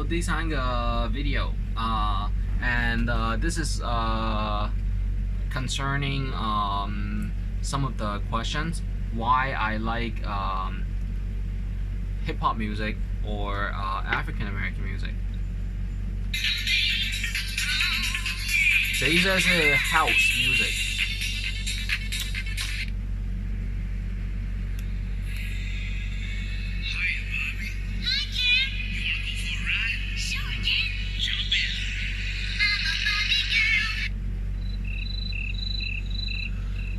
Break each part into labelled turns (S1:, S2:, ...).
S1: 第三个 video and this is concerning some of the questions why I like hip hop music or African American music。这一个是 house music。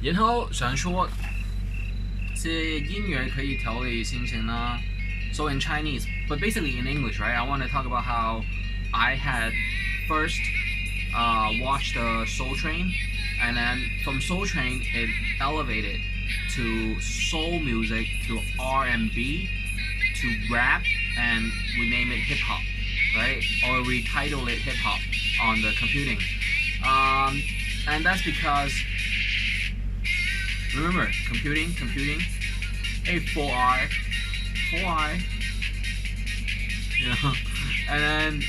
S1: 然后想说，是音乐可以调理心情呢。So in Chinese, but basically in English, right? I want to talk about how I had first watched the Soul Train, and then from Soul Train it elevated to soul music, to R&B, to rap, and we name it hip hop, right? Or we title it hip hop on the computing, and that's because remember computing, a 4i, you know, and then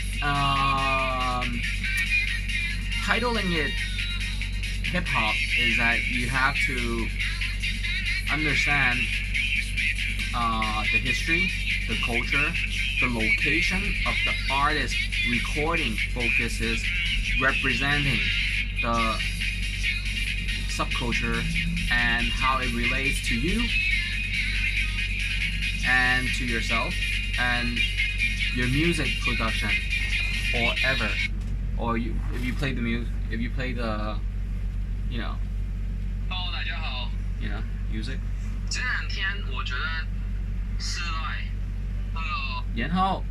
S1: titling it hip hop is that you have to understand the history, the culture, the location of the artist recording focuses representing the subculture and how it relates to you and to yourself and your music production or ever, or if you play the music, if you play the, you know, Hello, 大家好 you know, music. 这两天我觉得室外然后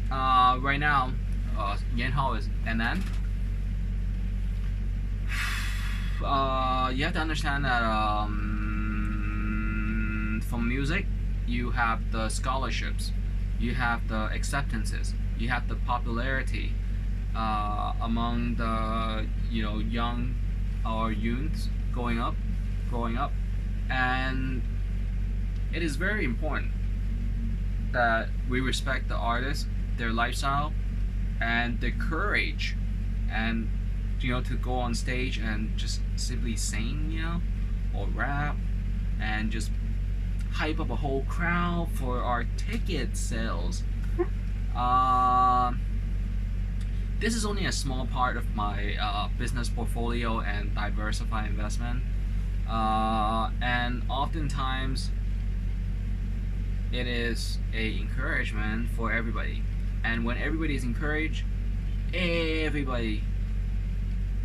S1: right now 然后 is and then you have to understand that from music you have the scholarships, you have the acceptances, you have the popularity among the young or youths growing up, and it is very important that we respect the artists, their lifestyle, and their courage, and to go on stage and just simply sing, or rap, and just hype up a whole crowd for our ticket sales. This is only a small part of my business portfolio and diversify investment, and oftentimes it is a encouragement for everybody, and when everybody is encouraged, everybody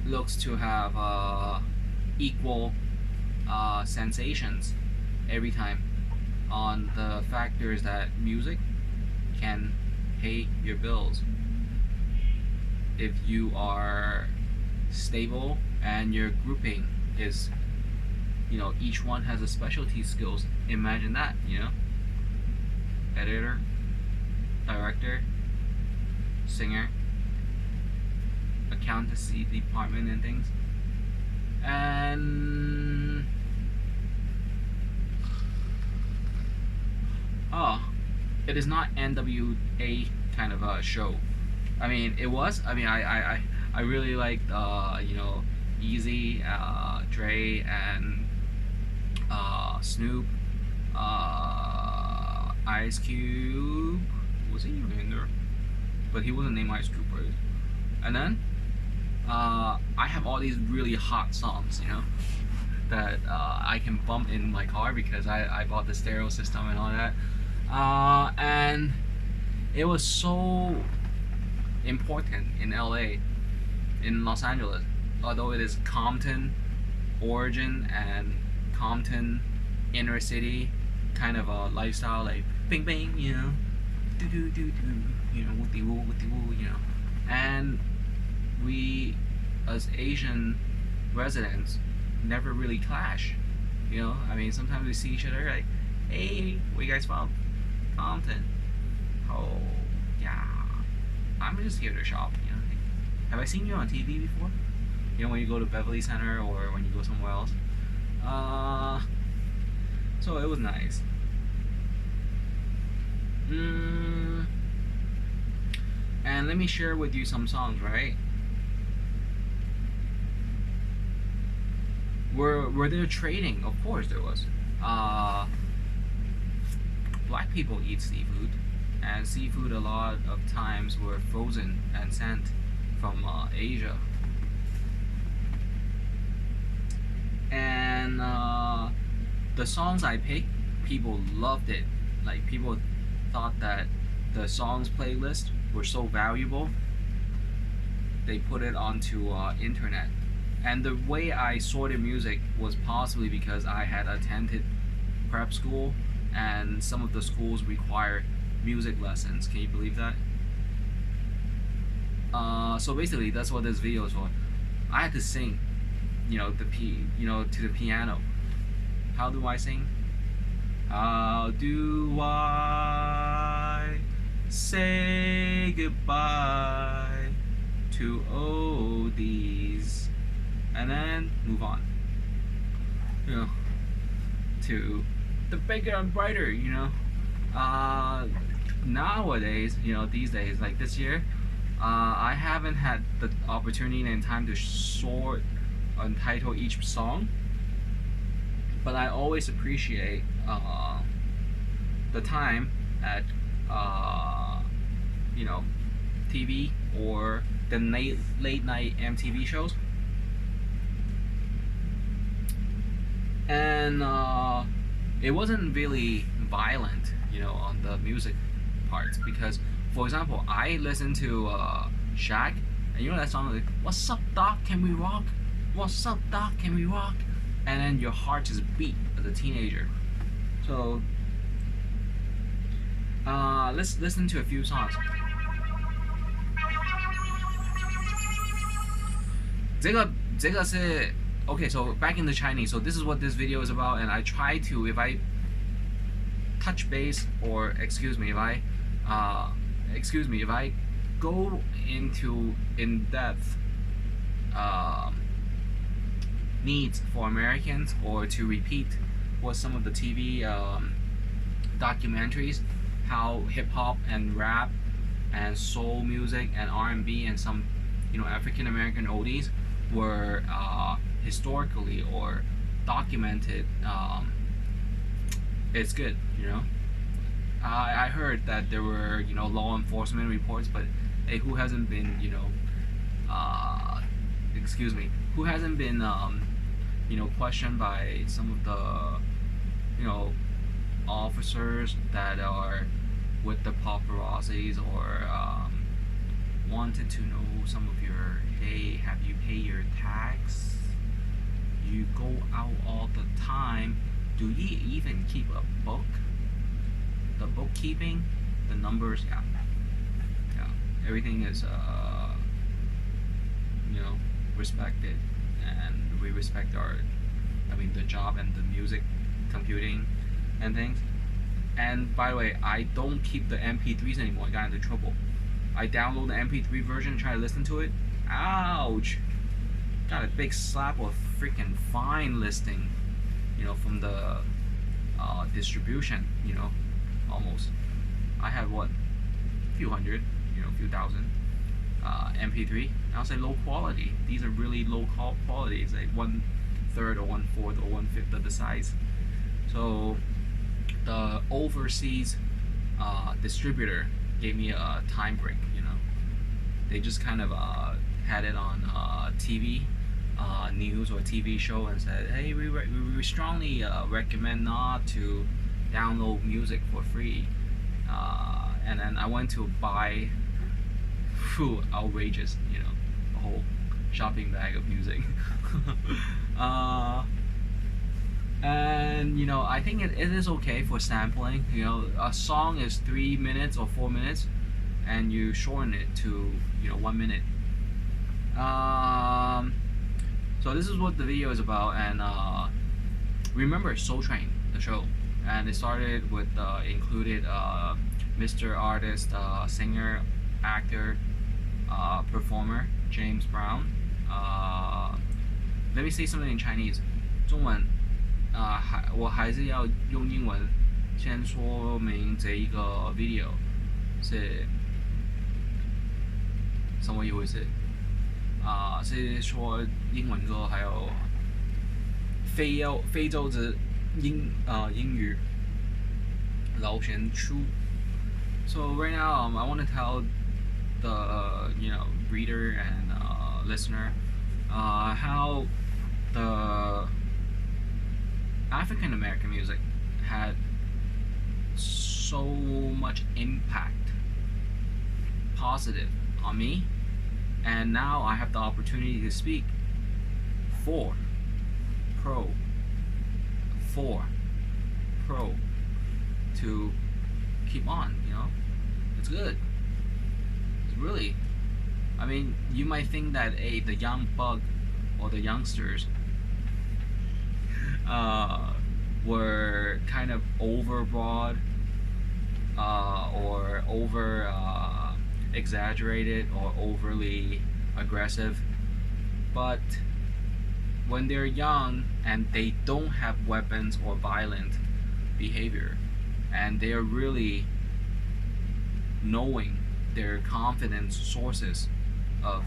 S1: looks to have equal sensations every time on the factors that music can pay your bills. If you are stable and your grouping is, each one has a specialty skills, imagine that, editor, director, singer, accountancy department and things. And it is not NWA kind of a show. I mean, it was. I mean, I really liked Easy, Dre, and Snoop, Ice Cube. Was he even in there? But he wasn't named Ice Cube, right? And then I have all these really hot songs, that I can bump in my car because I bought the stereo system and all that. And it was so important in LA, in Los Angeles, although it is Compton origin and Compton inner city kind of a lifestyle, like bing bang, do do do do, woody woo, and we as Asian residents never really clash. I mean, sometimes we see each other like, hey, where you guys from? Compton. Oh, yeah, I'm just here to shop. Have I seen you on TV before? When you go to Beverly Center or when you go somewhere else. So it was nice. And let me share with you some songs, right? Were there trading? Of course there was. Black people eat seafood, and seafood a lot of times were frozen and sent from Asia. And the songs I picked, people loved it. Like, people thought that the songs playlist were so valuable, they put it onto internet. And the way I sorted music was possibly because I had attended prep school, and some of the schools require music lessons. Can you believe that? So basically, that's what this video is for. I had to sing, to the piano. How do I sing? How do I say goodbye to oldies? And then move on, to the bigger and brighter, nowadays, these days, like this year, I haven't had the opportunity and time to sort and title each song, but I always appreciate the time at TV or the late night MTV shows. And it wasn't really violent, on the music parts, because, for example, I listened to Shaq, and that song, like, "What's up, Doc? Can we rock? What's up, Doc? Can we rock?" And then your heart just beat as a teenager. So let's listen to a few songs. 这个是 okay. So back in the Chinese. So this is what this video is about, and I try to, if I touch base, or excuse me if I go into in-depth needs for Americans, or to repeat what some of the TV documentaries, how hip-hop and rap and soul music and R&B and some African American oldies were historically or documented. It's good, I heard that there were law enforcement reports, but hey, who hasn't been who hasn't been questioned by some of the officers that are with the paparazzis, or wanted to know some of your, hey, have you paid your tax? You go out all the time. Do you even keep a book? The bookkeeping, the numbers, yeah. Everything is respected, and we respect the job and the music, computing, and things. And by the way, I don't keep the MP3s anymore. I got into trouble. I download the MP3 version, try to listen to it. Ouch! Got a big slap of freaking fine listing, from the distribution, almost. I have what, a few hundred, a few thousand MP3. I'll say low quality. These are really low quality. It's like 1/3 or 1/4 or 1/5 of the size. So the overseas distributor gave me a time break. They just kind of had it on TV news or TV show and said, hey, we strongly recommend not to download music for free. And then I went to buy, outrageous, a whole shopping bag of music. And I think it is okay for sampling. A song is 3 minutes or 4 minutes, and you shorten it to 1 minute. So this is what the video is about. And remember Soul Train, the show, and it started with included Mr. Artist, singer, actor, performer James Brown. Let me say something in Chinese. 中文我还是要用英文先 先说明这一个 video 是 James Brown 是 Mr. Artist 新人 actor performer James Brown 中文还是要用英文先说明这一个 video 是 James Brown 新人 actor performer James Brown 中文还是要用英文先说明这一个 video 是 James Brown 新人 actor performer James Brown 中文还是要用英文先说明这一个 video 是 James Brown 新人 actor performer James Brown 中文还是要用英文先说明这一个 video 是什么一回事？是说英文歌还有非洲的英语老选出。So right now, I want to tell the reader and listener how the African American music had so much impact, positive, on me, and now I have the opportunity to speak for pro to keep on. It's good. It's really. I mean, you might think that the young bug or the youngsters were kind of overbroad or over exaggerated or overly aggressive, but when they're young and they don't have weapons or violent behavior, and they're really knowing their confidence sources of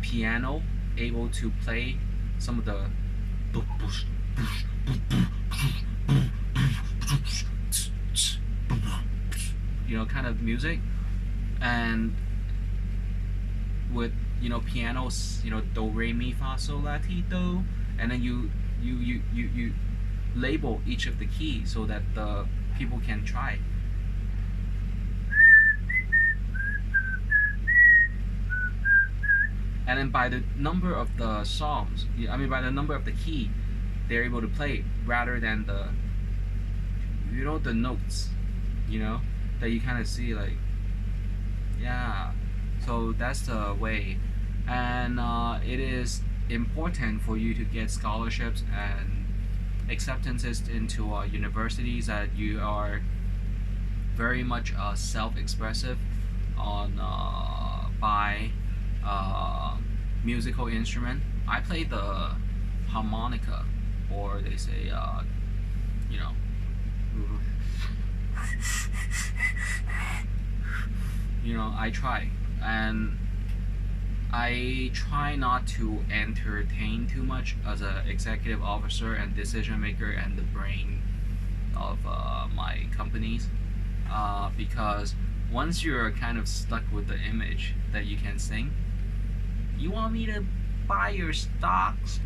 S1: piano, able to play some of the kind of music, and with pianos, do re mi fa sol la ti do, and then you label each of the keys so that the people can try. And then by the number of the songs, by the number of the key they're able to play, rather than the the notes, that you kind of see, like, yeah. So that's the way, and it is important for you to get scholarships and acceptances into universities that you are very much self-expressive on by musical instrument. I play the harmonica, or they say I try, and I try not to entertain too much as an executive officer and decision maker and the brain of my companies, because once you're kind of stuck with the image that you can sing, you want me to buy your stocks?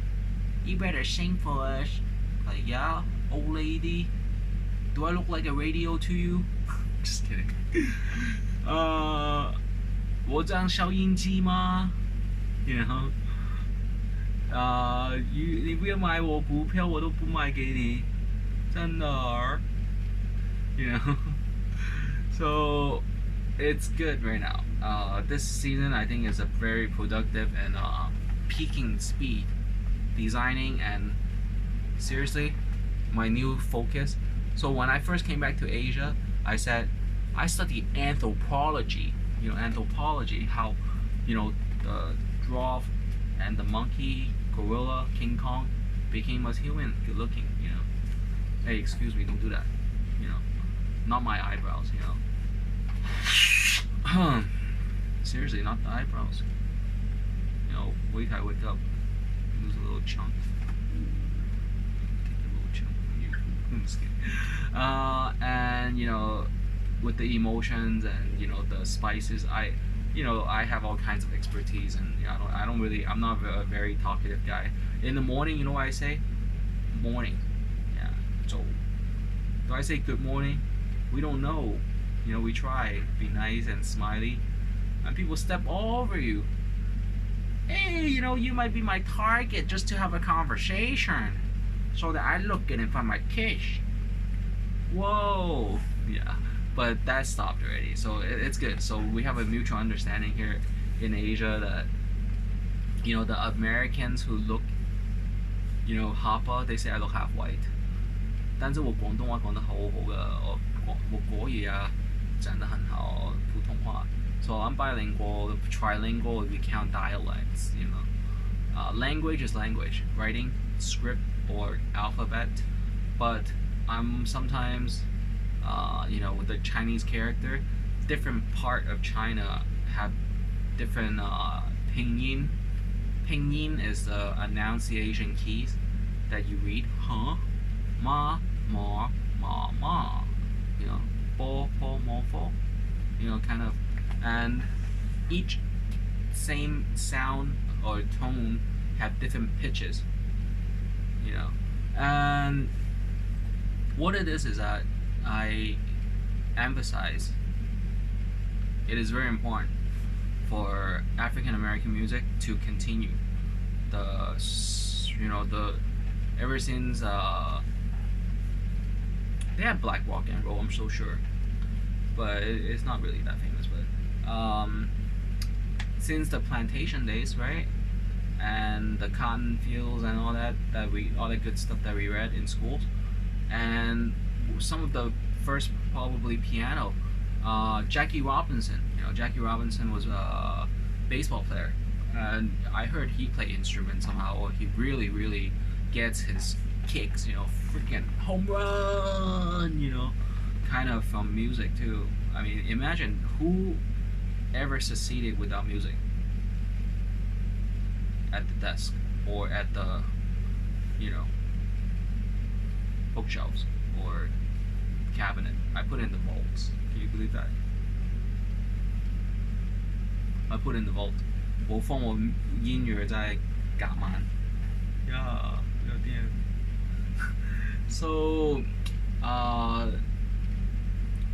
S1: You better sing for us. Like, yeah, old lady, do I look like a radio to you? Just kidding. 我当收音机吗？你不要买我股票，我都不卖给你，真的。So it's good right now. This season, I think, is a very productive and peaking speed designing, and seriously, my new focus. So when I first came back to Asia, I said I studied anthropology. Anthropology, how the giraffe and the monkey, gorilla, King Kong became as human, good looking. Hey, excuse me, don't do that. Not my eyebrows. Seriously, not the eyebrows. Wait till I wake up, lose a little chunk. Take a little chunk from you. I'm just kidding. And with the emotions and the spices, I have all kinds of expertise, and I'm not a very talkative guy. In the morning, you know what I say? Morning. Yeah. So do I say good morning? We don't know. We try, be nice and smiley, and people step all over you. Hey, you might be my target just to have a conversation, so that I look good in front of my kids. Whoa. Yeah. But that stopped already, so it's good. So we have a mutual understanding here in Asia that the Americans who look Hapa, they say I look half white. 但是我广东话讲得好好的，我国语啊讲得很好，普通话。So I'm bilingual, trilingual. We count dialects. Language is language, writing, script, or alphabet. But I'm sometimes with the Chinese character, different part of China have different pinyin. Pinyin is the enunciation keys that you read. Huh, ma, ma, ma, ma. You know, po, po, mo, fo. You know, kind of, and each same sound or tone have different pitches. You know, and what it is that I emphasize. It is very important for African American music to continue the ever since they had black rock and roll, I'm so sure, but it's not really that famous. But since the plantation days, right, and the cotton fields and all that all that good stuff that we read in schools, and some of the first probably piano. Jackie Robinson. You know, Jackie Robinson was a baseball player, and I heard he played instruments somehow. Or he really, really gets his kicks. You know, freaking home run. You know, kind of from music too. I mean, imagine who ever succeeded without music at the desk or at the, you know, bookshelves or cabinet. I put in the vaults. Can you believe that? I put in the vault. 我放我音乐在嘎曼。Yeah, damn. So,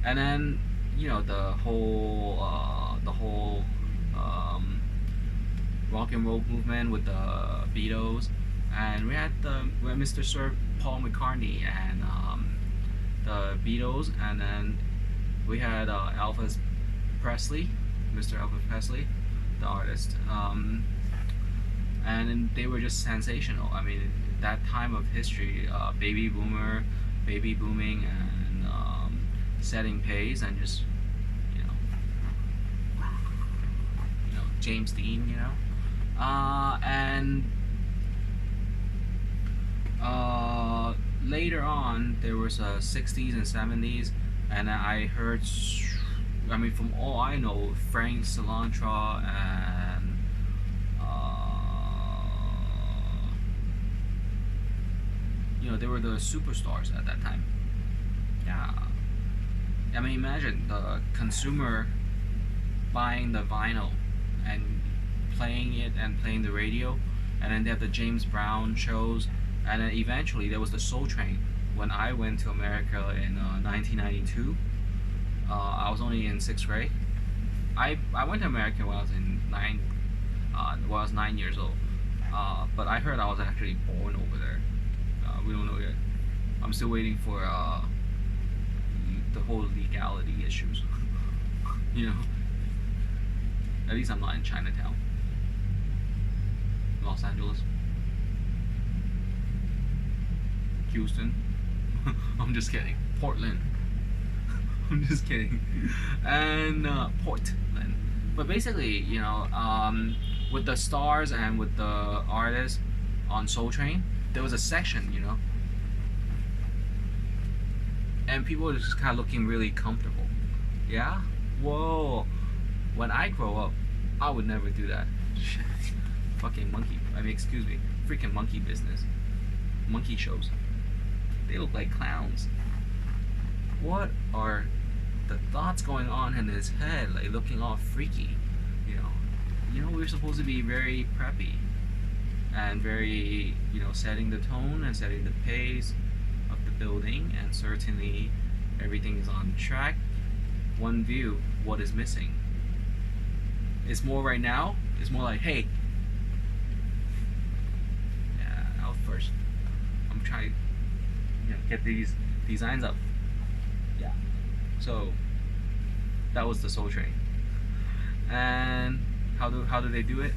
S1: and then you know the whole rock and roll movement with the Beatles, and we had Mr. Sir Paul McCartney and the Beatles, and then we had Elvis Presley, Mr. Elvis Presley, the artist, and they were just sensational. I mean, that time of history, baby booming, and setting pace, and just you know James Dean, you know, and later on there was 60s and 70s, and I heard, I mean, from all I know, Frank Sinatra and you know, they were the superstars at that time. Yeah, I mean, imagine the consumer buying the vinyl and playing it and playing the radio, and then they have the James Brown shows, and then eventually there was the Soul Train. When I went to America in 1992, I was only in 6th grade. I went to America when I was when I was 9 years old. But I heard I was actually born over there. We don't know yet. I'm still waiting for the whole legality issues. You know, at least I'm not in Chinatown, Los Angeles, Houston. I'm just kidding. Portland. I'm just kidding. And Portland. But basically, you know, with the stars and with the artists on Soul Train, there was a section, you know, and people were just kind of looking really comfortable. Yeah? Whoa. When I grow up, I would never do that. Shit. Fucking monkey. I mean, excuse me. Freaking monkey business. Monkey shows. They look like clowns. What are the thoughts going on in his head? Like looking all freaky. You know, we're supposed to be very preppy and very, you know, setting the tone and setting the pace of the building, and certainly everything is on track. One view, what is missing? It's more right now. It's more like, hey, yeah, out first. I'm trying to, you know, get these designs up. Yeah. So that was the Soul Train. And how do they do it?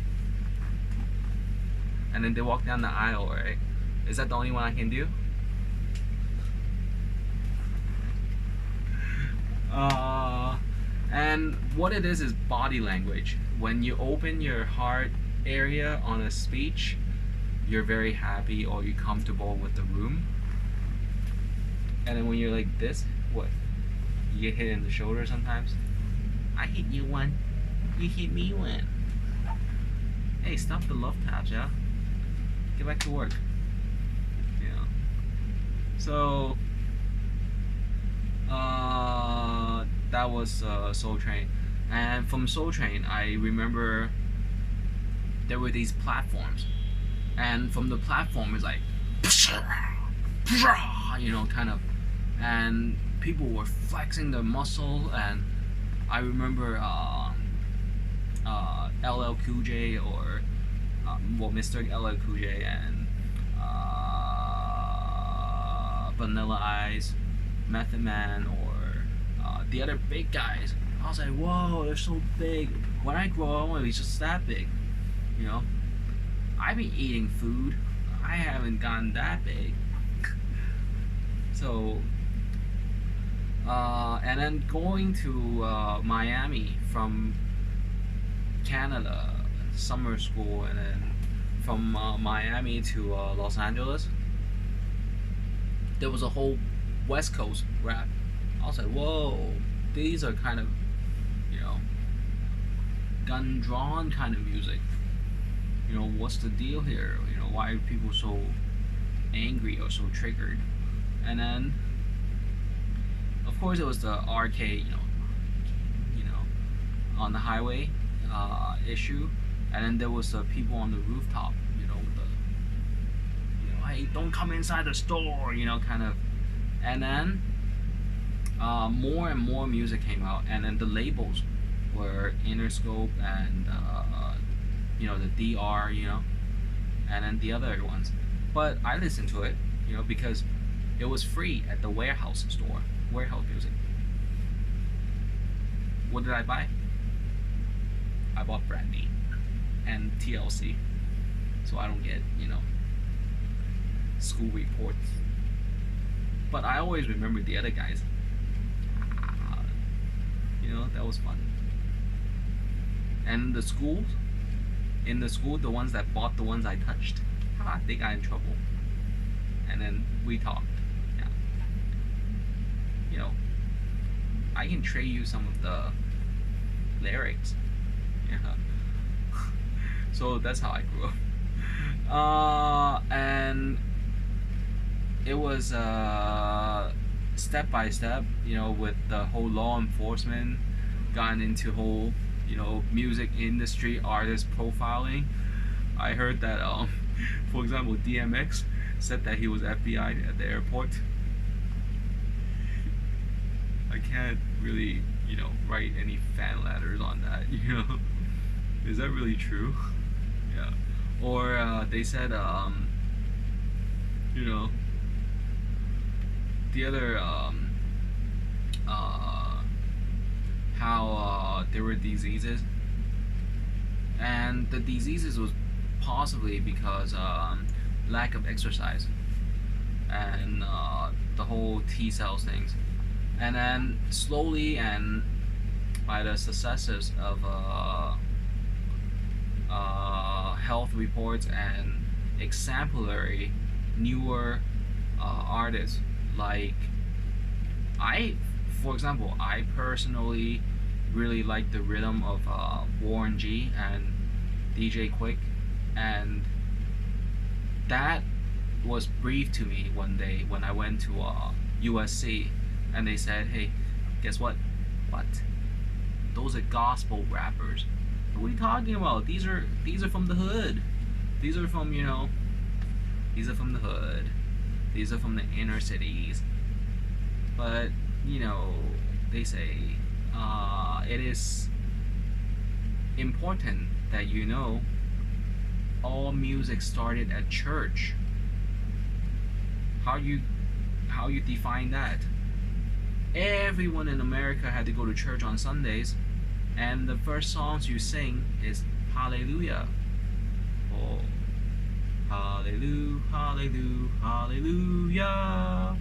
S1: And then they walk down the aisle, right? Is that the only one I can do? And what it is body language. When you open your heart area on a speech, you're very happy or you're comfortable with the room. And then when you're like this, what? You get hit in the shoulder sometimes. I hit you one. You hit me when. Hey, stop the love taps, yeah? Get back to work. Yeah. So, that was Soul Train. And from Soul Train, I remember there were these platforms. And from the platform, it's like, you know, kind of. And people were flexing their muscle. And I remember LL Cool J or Mr. LL Cool J and Vanilla Ice, Method Man, or the other big guys. I was like, whoa, they're so big. When I grow up, I want to be just that big. You know, I've been eating food. I haven't gotten that big. So, and then going to Miami from Canada, summer school, and then from Miami to Los Angeles, there was a whole West Coast rap. I was like, whoa, these are kind of, you know, gun drawn kind of music. You know, what's the deal here? You know, why are people so angry or so triggered? And then, of course, it was the arcade, you know, on the highway issue, and then there was the people on the rooftop, you know, with the, you know, hey, don't come inside the store, you know, kind of. And then more and more music came out, and then the labels were Interscope and you know, the DR, you know, and then the other ones. But I listened to it, you know, because it was free at the warehouse store, warehouse music. What did I buy? I bought Brandy and TLC, so I don't get, you know, school reports. But I always remember the other guys. You know, that was fun. And the schools, in the school, the ones that bought the ones I touched, they got in trouble. And then we talked. Yeah. You know, I can trade you some of the lyrics. Yeah. So that's how I grew up. And it was step by step, you know, with the whole law enforcement, gotten into whole, you know, music industry, artist profiling. I heard that, for example, DMX said that he was FBI at the airport. I can't really, you know, write any fan letters on that, you know. Is that really true? Yeah. Or they said, you know, the other, how there were diseases, and the diseases was possibly because lack of exercise and the whole T cells things. And then slowly, and by the successes of health reports and exemplary newer artists, like for example, I personally really like the rhythm of Warren G and DJ Quick, and that was briefed to me one day when I went to USC, and they said, hey, guess what? What? Those are gospel rappers. What are you talking about? These are from the hood. These are from, you know, these are from the hood. These are from the inner cities. But, you know, they say it is important that you know all music started at church. How you define that? Everyone in America had to go to church on Sundays, and the first songs you sing is Hallelujah. Oh, Hallelujah, Hallelujah, Hallelujah.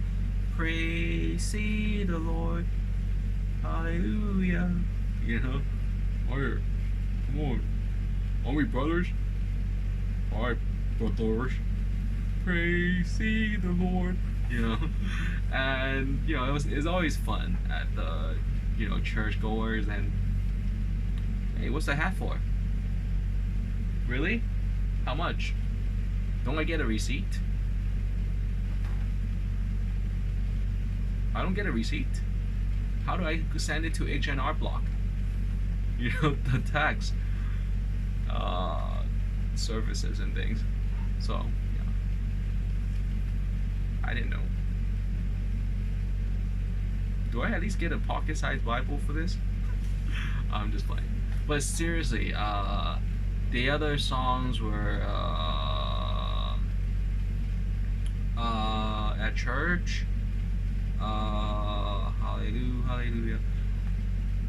S1: Praise ye the Lord. Hallelujah. You know? Alright, come on. Are we brothers? Alright, brothers. Praise ye the Lord. You know? And, you know, it's always fun at the, you know, churchgoers, and Hey, what's the hat for? Really? How much? Don't I get a receipt? I don't get a receipt. How do I send it to H&R Block? You know, the tax services and things. So, yeah. I didn't know. Do I at least get a pocket-sized Bible for this? I'm just playing. But seriously, the other songs were at church. Hallelujah, hallelujah.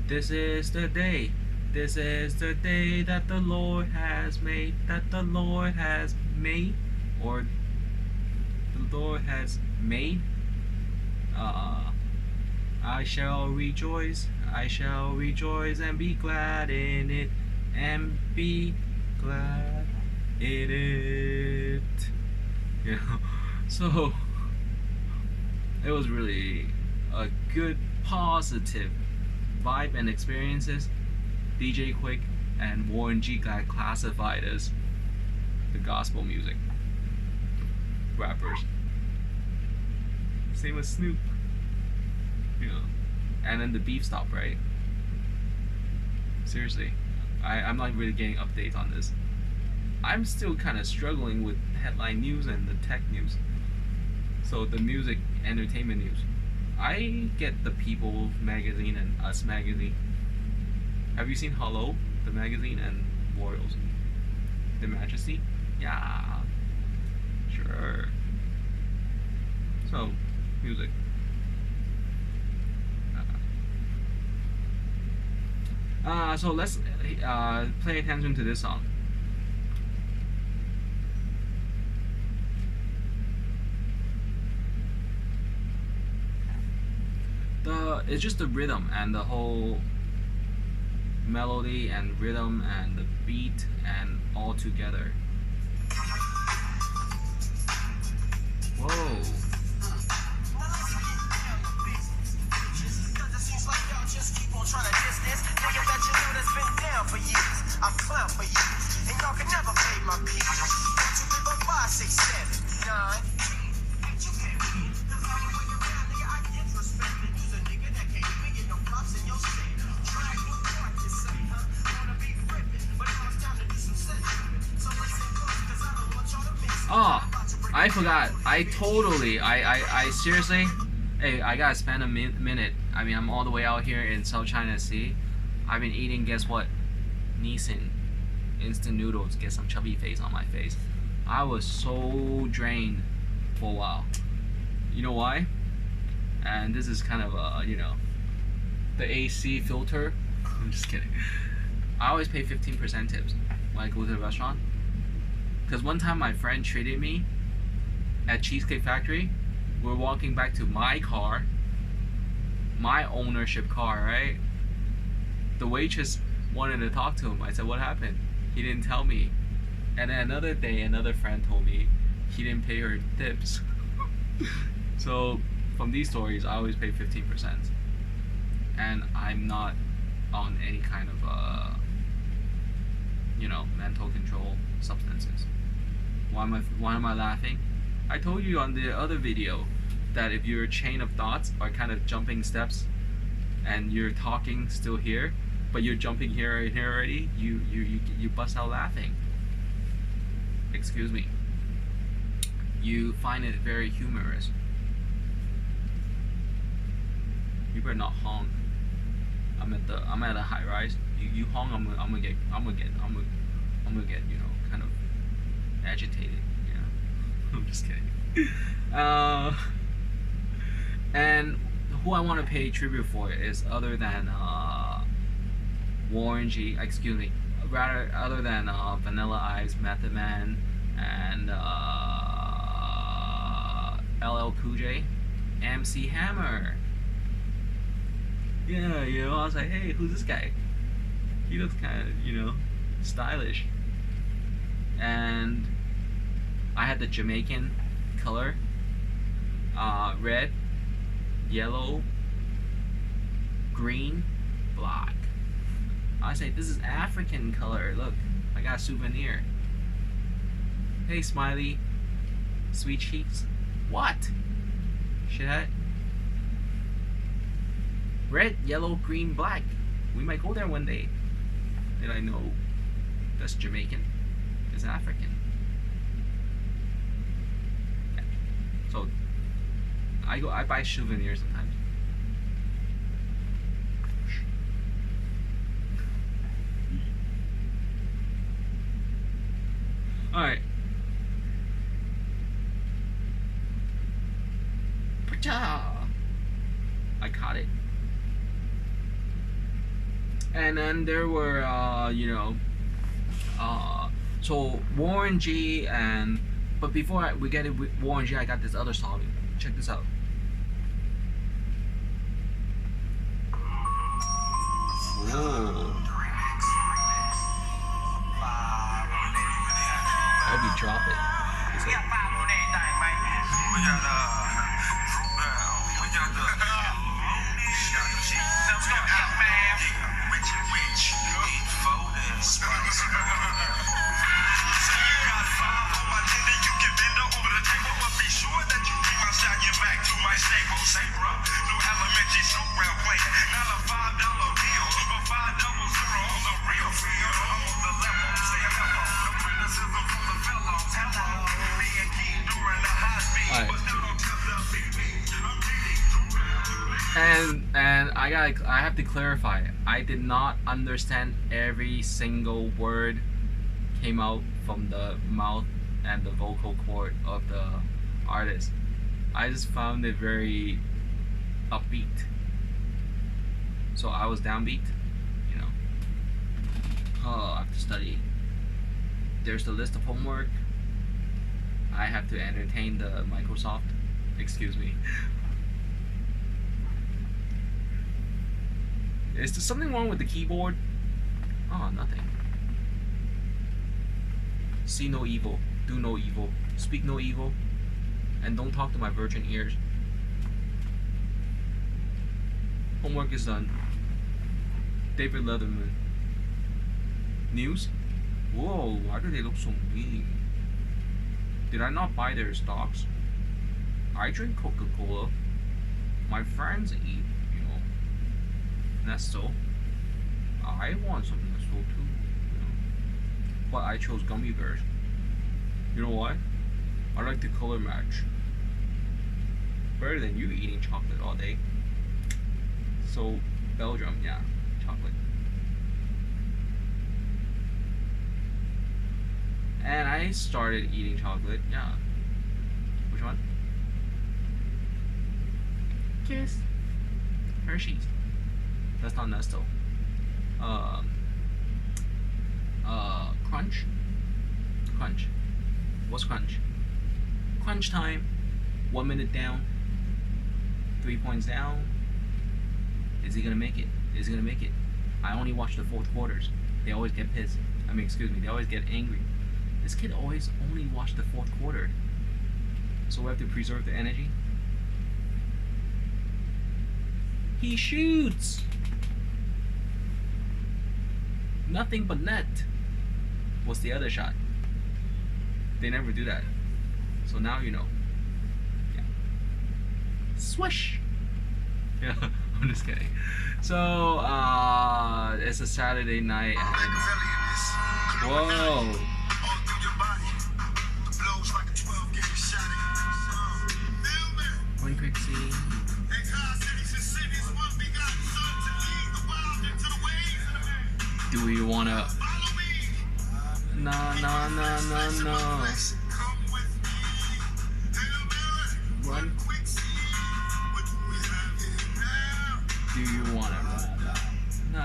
S1: This is the day. This is the day that the Lord has made. That the Lord has made, or the Lord has made. I shall rejoice and be glad in it, and be glad in it. You know, so it was really a good, positive vibe and experiences. DJ Quick and Warren G got classified as the gospel music rappers. Same with Snoop. You know, and then the beef stopped, right? Seriously, I'm not really getting updates on this. I'm still kind of struggling with headline news and the tech news. So the music, entertainment news, I get the People magazine and Us magazine. Have you seen Hello, the magazine, and Royals, the Majesty? Yeah, sure. So, music. So let's pay attention to this song. It's just the rhythm and the whole melody and rhythm and the beat and all together. Whoa.
S2: I'm clown for you, and y'all can never pay my peace. Don't you live on 5, 6, 7, 9? Ain't you kidding me? The value when you're around, nigga, I get respected. You's a nigga that can't even get no props in your state. Drag with what you say, huh? Wanna be ripping, but now it's time to do some set tripping. So listen close, cause I don't want y'all to miss it.
S1: Oh, I forgot. I seriously, hey, I gotta spend a minute. I mean, I'm all the way out here in South China Sea. I've been eating, guess what? Nissan instant noodles. Get some chubby face on my face. I was so drained for a while. You know why? And this is kind of you know, the AC filter. I'm just kidding. I always pay 15% tips when I go to the restaurant. Because one time my friend treated me at Cheesecake Factory. We're walking back to my car, my ownership car, right? The waitress wanted to talk to him. I said, what happened? He didn't tell me. And then another day, another friend told me he didn't pay her tips. So from these stories, I always pay 15%. And I'm not on any kind of you know, mental control substances. Why am I laughing? I told you on the other video that if your chain of thoughts are kind of jumping steps and you're talking still here, but you're jumping here and here already, you bust out laughing. Excuse me. You find it very humorous. You better not honk. I'm at a high rise. You honk, I'm gonna get you know, kind of agitated. You know, I'm just kidding. And who I want to pay tribute for is other than Warren G. Excuse me, rather other than Vanilla Ice, Method Man, and LL Cool J, MC Hammer. Yeah, you know, I was like, hey, who's this guy? He looks kind of, you know, stylish. And I had the Jamaican color, red, yellow, green, black. I say, this is African color. Look, I got a souvenir. Hey, Smiley. Sweet cheeks. What? Shithead. Red, yellow, green, black. We might go there one day. Did I know that's Jamaican? It's African. Yeah. So I buy souvenirs sometimes. Alright. I caught it. And then there were, so Warren G and, but before we get it with Warren G, I got this other song. Check this out. Whoa. I hope you drop it.
S2: We got 5 on everything, man. We got
S1: And I have to clarify, I did not understand every single word came out from the mouth and the vocal cord of the artist. I just found it very upbeat. So I was downbeat, you know. Oh, I have to study. There's the list of homework. I have to entertain the Microsoft. Excuse me. Is there something wrong with the keyboard? Oh, nothing. See no evil, do no evil, speak no evil, and don't talk to my virgin ears. Homework is done. David Letterman. News? Whoa, why do they look so mean? Did I not buy their stocks? I drink Coca-Cola. My friends eat, Nestle. I want some Nestle too, but I chose gummy bears. You know why? I like the color match. Better than you eating chocolate all day. So, Belgium, yeah, chocolate. And I started eating chocolate, yeah. Which one? Kiss. Hershey's. That's not Nestle. Crunch. Crunch. What's crunch? Crunch time. 1 minute down. 3 points down. Is he gonna make it? Is he gonna make it? I only watch the fourth quarters. They always get pissed. They always get angry. This kid always only watched the fourth quarter. So we have to preserve the energy. He shoots! Nothing but net. What's the other shot? They never do that. So now you know. Yeah. Swish! Yeah, I'm just kidding. So, it's a Saturday night and... Whoa! One quick scene. Do we wanna? No. Run. Do you wanna run? No.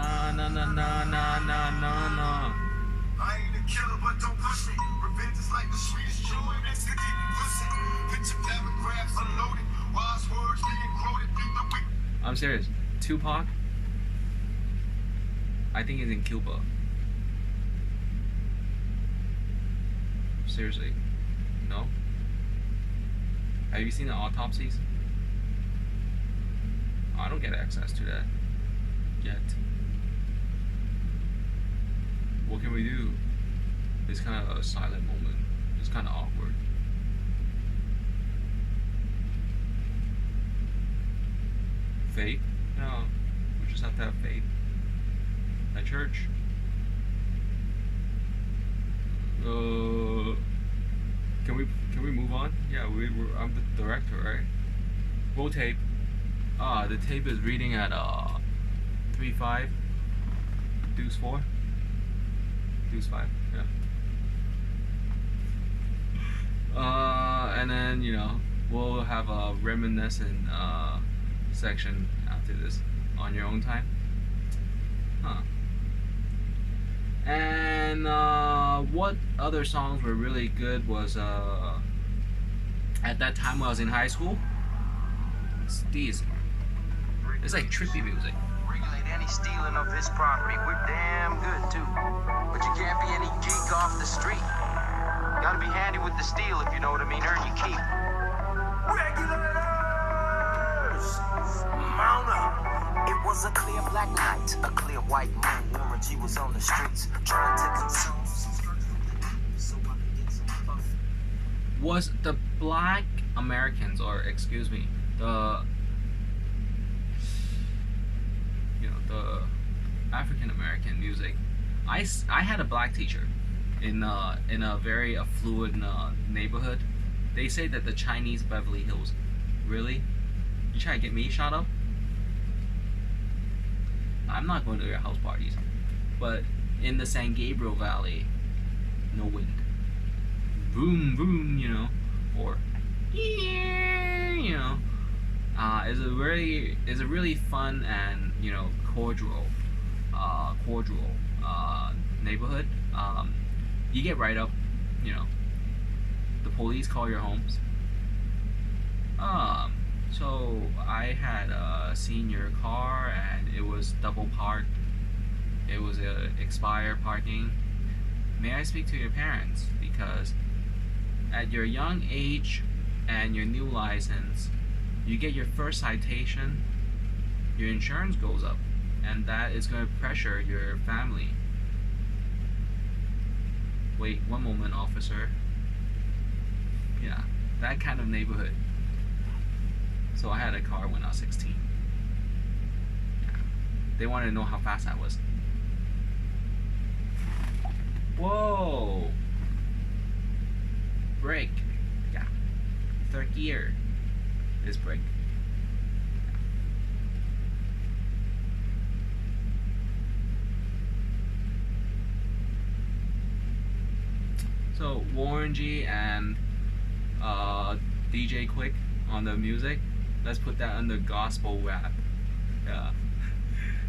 S2: I ain't a killer, but don't push me. Revenge is like the sweetest joy next to getting pussy. Picture paragraphs unloaded, wise words being quoted through the week.
S1: I'm serious. Tupac, I think he's in Cuba. Seriously. No? Have you seen the autopsies? I don't get access to that yet. It's kind of a silent moment. It's kind of awkward. Faith? No, we just have to have faith. At church. Can we move on? Yeah, I'm the director, right? Roll tape. The tape is reading at 3/5, deuce 4, deuce 5. Yeah. And then we'll have a reminiscent section after this on your own time. Huh. And what other songs were really good was at that time when I was in high school. It's like trippy music.
S2: Regulate any stealing of his property. We're damn good too. But you can't be any geek off the street. Gotta be handy with the steel if you know what I mean. Earn your keep. Regulators! Mount up! It was a clear black night, a clear white moon. Warren G was on the streets trying to console some so I could get some fun.
S1: Was the black Americans, or excuse me, the African American music. I had a black teacher in a very affluent neighborhood. They say that the Chinese Beverly Hills. Really? You trying to get me shot up? I'm not going to your house parties. But in the San Gabriel Valley, no wind. Boom, boom, or is a really fun and cordial neighborhood. You get right up, the police call your homes. So I had a senior car and it was double parked. It was a expired parking. May I speak to your parents? Because at your young age and your new license, you get your first citation, your insurance goes up, and that is going to pressure your family. Wait, one moment, officer. Yeah, that kind of neighborhood. So I had a car when I was 16. Yeah. They wanted to know how fast I was. Whoa! Brake. Yeah. Third gear is brake. So Warren G and DJ Quick on the music. Let's put that under gospel rap. Yeah.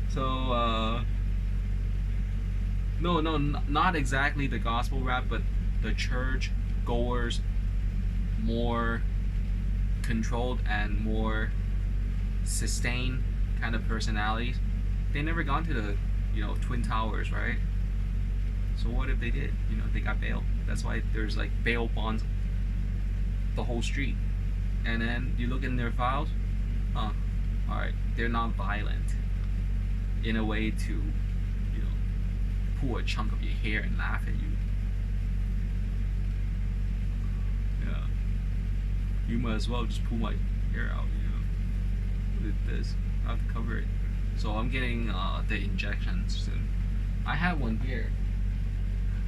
S1: So no, not exactly the gospel rap, but the church goers, more controlled and more sustained kind of personalities. They never gone to the Twin Towers, right? So what if they did? They got bail. That's why there's like bail bonds the whole street. And then you look in their files, alright, they're not violent in a way to pull a chunk of your hair and laugh at you. Yeah. You might as well just pull my hair out, Look at this. I have to cover it. So I'm getting the injections soon. I have one here.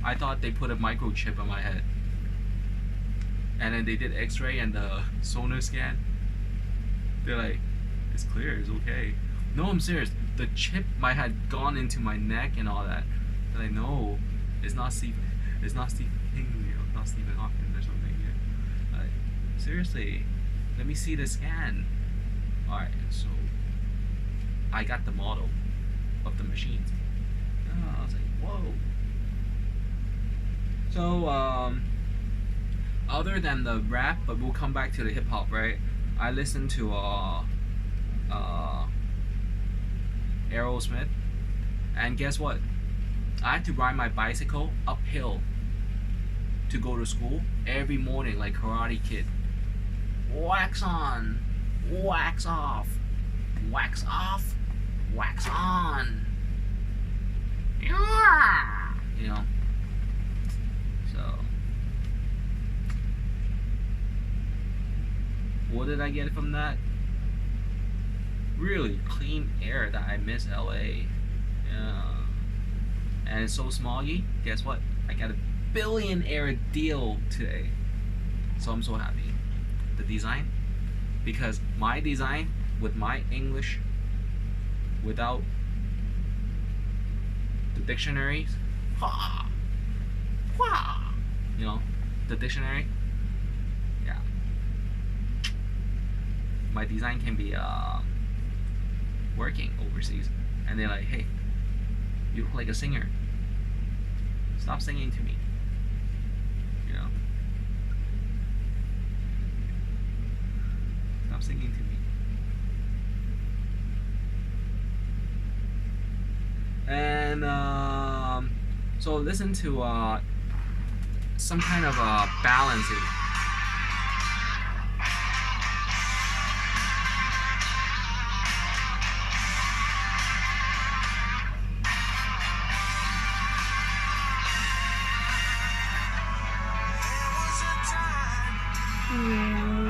S1: I thought they put a microchip on my head. And then they did x-ray and the sonar scan. They're like, it's clear, it's okay. No, I'm serious. The chip might have gone into my neck and all that. They're like, no, it's not Stephen King, not Stephen Hawking or something. Yeah. Like, seriously, let me see the scan. Alright, so I got the model of the machines. I was like, whoa. So, other than the rap, but we'll come back to the hip hop, right? I listened to Aerosmith, and guess what? I had to ride my bicycle uphill to go to school every morning like Karate Kid. Wax on, wax off, wax off, wax on. Yeah. What did I get from that? Really clean air that I miss LA. Yeah. And it's so smoggy. Guess what? I got a billionaire deal today. So I'm so happy. The design, because my design with my English without the dictionaries, you know, the dictionary, yeah, my design can be working overseas, and they're like, hey, you look like a singer, stop singing to me, you know, stop singing to me. And so listen to some kind of balancing.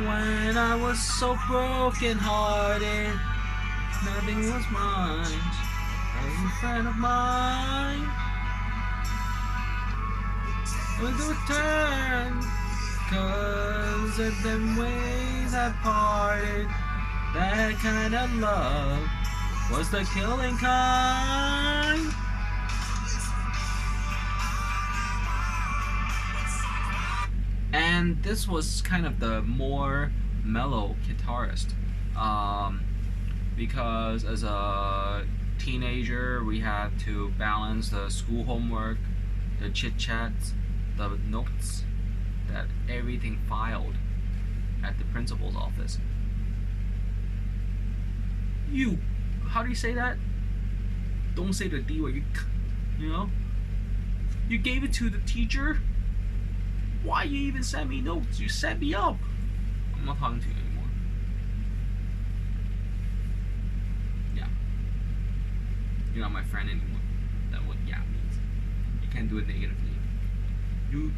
S1: When I was so broken hearted, nothing was mine. A friend of mine was a return, 'cause of them ways I parted. That kind of love was the killing kind. And this was kind of the more mellow guitarist, because as a teenager we had to balance the school homework, the chit chats, the notes, that everything filed at the principal's office. You, how do you say that? Don't say the D word. You know, you gave it to the teacher. Why you even send me notes? You set me up. I'm not talking to you anymore. Yeah. You're not my friend anymore. That's what yeah means. You can't do it negatively. You.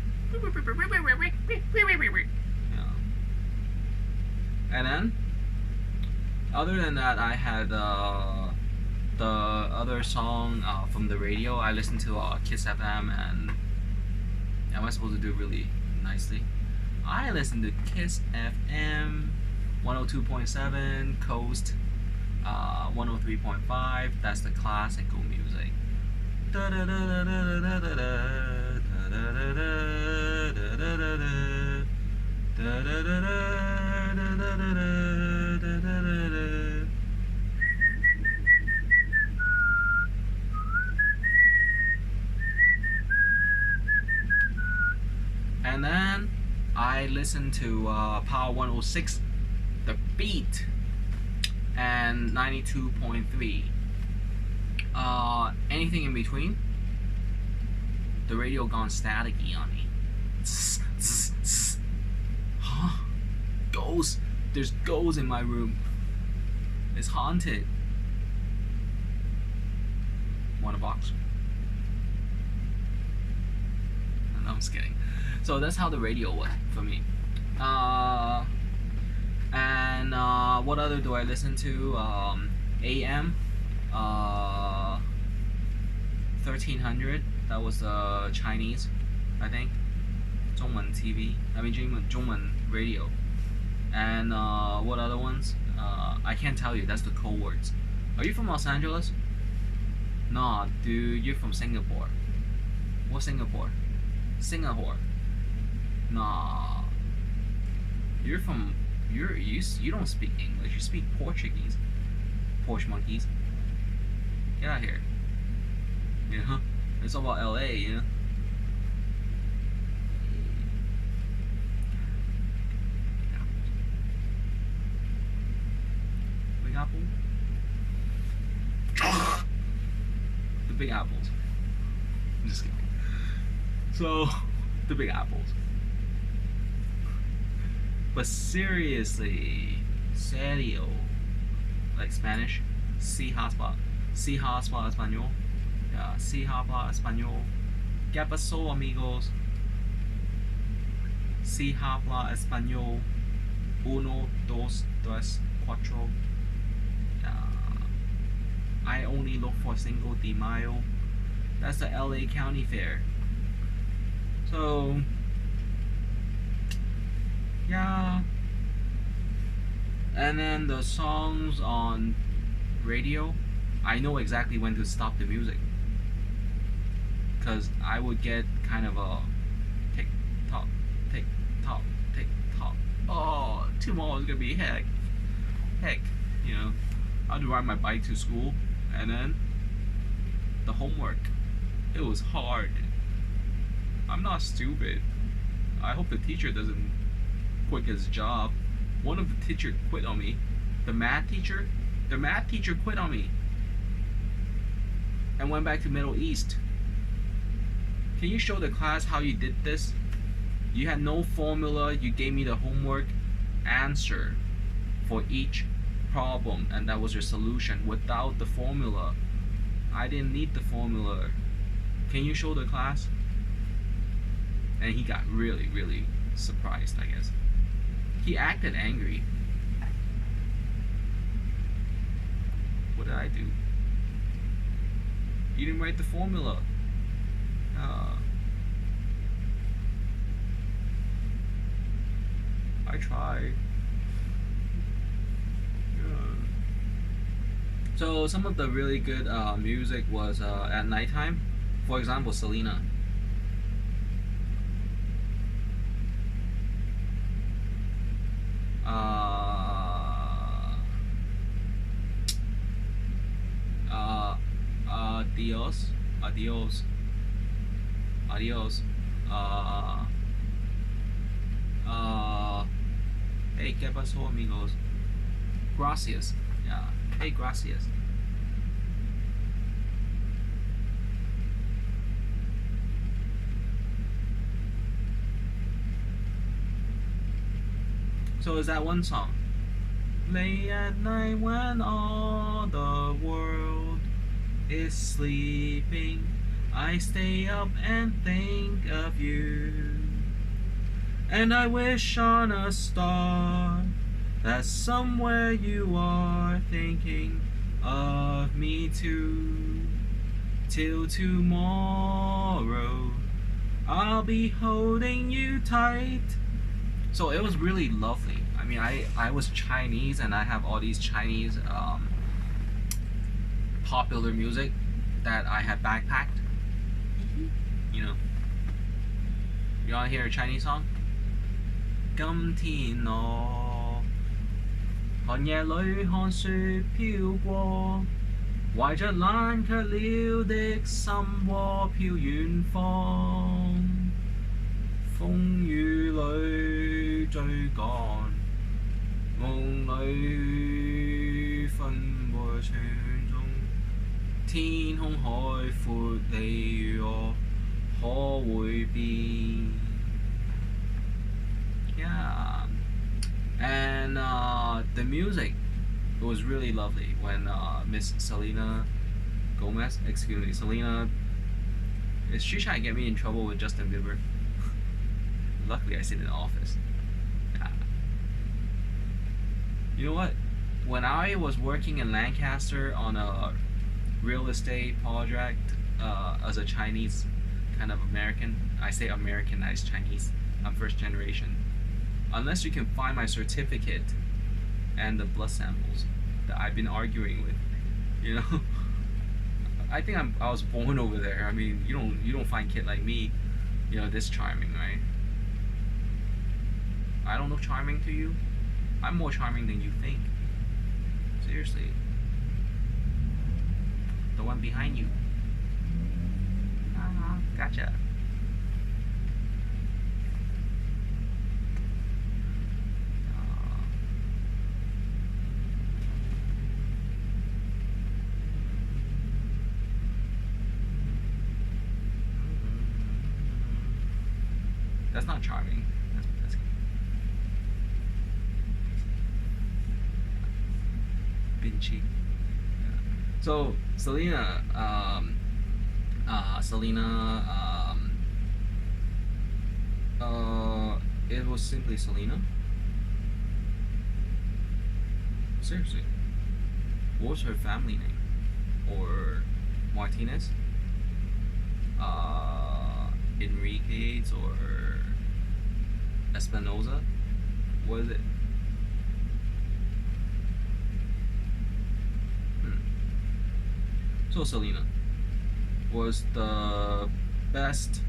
S1: Yeah. And then, other than that, I had the other song from the radio. I listened to Kiss FM, and am I supposed to do really nicely? I listened to Kiss FM 102.7, Coast 103.5. That's the classical music. And then I listened to Power 106, The Beat, and 92.3. Anything in between, the radio gone staticky on me. Huh? Ghosts. There's ghosts in my room. It's haunted. Want a box? No, I'm just kidding. So that's how the radio was for me. And what other do I listen to? AM 1300. That was Chinese, I think. 中文 TV. I mean 中文 radio. And what other ones? I can't tell you. That's the code words. Are you from Los Angeles? Nah, dude, you're from Singapore. What Singapore? Singapore. Nah. You don't speak English. You speak Portuguese. Porsche monkeys. Get out here. You know? It's all about LA, you know? Big Apple? The Big Apples. I'm just kidding. So, the Big Apples. But seriously, serio, like Spanish, si habla español. Yeah, si habla español. ¿Qué pasó, amigos? Si habla español. Uno, dos, tres, cuatro. I only look for Cinco de Mayo. That's the LA County Fair. So, yeah. And then the songs on radio, I know exactly when to stop the music. Because I would get kind of a tick tock, tick tock, tick tock. Oh, tomorrow's gonna be heck. You know. I had to ride my bike to school, and then the homework. It was hard. I'm not stupid. I hope the teacher doesn't quit his job. One of the teachers quit on me. The math teacher quit on me and went back to Middle East. Can you show the class how you did this? You had no formula. You gave me the homework answer for each problem, and that was your solution without the formula. I didn't need the formula. Can you show the class? And he got really, really surprised, I guess. He acted angry. What did I do? You didn't write the formula. I tried. So some of the really good music was at nighttime. For example, Selena. Adios, adios, adios. Hey, ¿qué pasó, amigos? Gracias. Yeah. Hey, gracias. So is that one song? Late at night when all the world is sleeping, I stay up and think of you. And I wish on a star that somewhere you are thinking of me too. Till tomorrow, I'll be holding you tight. So it was really lovely. I mean, I was Chinese, and I have all these Chinese popular music that I had backpacked. You know. You wanna hear a Chinese song? 今天我寒夜裏看雪飄過，懷着冷卻了的心窩飄遠方，風雨裏追趕，夢裏分和全中，天空海闊，你與我可會變？ Yeah, and the music, it was really lovely when Miss Selena Gomez, excuse me, Selena, is she trying to get me in trouble with Justin Bieber? Luckily, I sit in the office. Yeah. You know what? When I was working in Lancaster on a real estate project as a Chinese kind of American, I say Americanized Chinese. I'm first generation. Unless you can find my certificate and the blood samples that I've been arguing with, you know. I think I was born over there. I mean, you don't find a kid like me, you know, this charming, right? I don't look charming to you. I'm more charming than you think. Seriously. The one behind you. Gotcha. That's not charming. That's Vinci. Yeah. So Selena, it was simply Selena. Seriously, what was her family name? Or Martinez? Enriquez or Espinoza? What is it? So Selena was the best.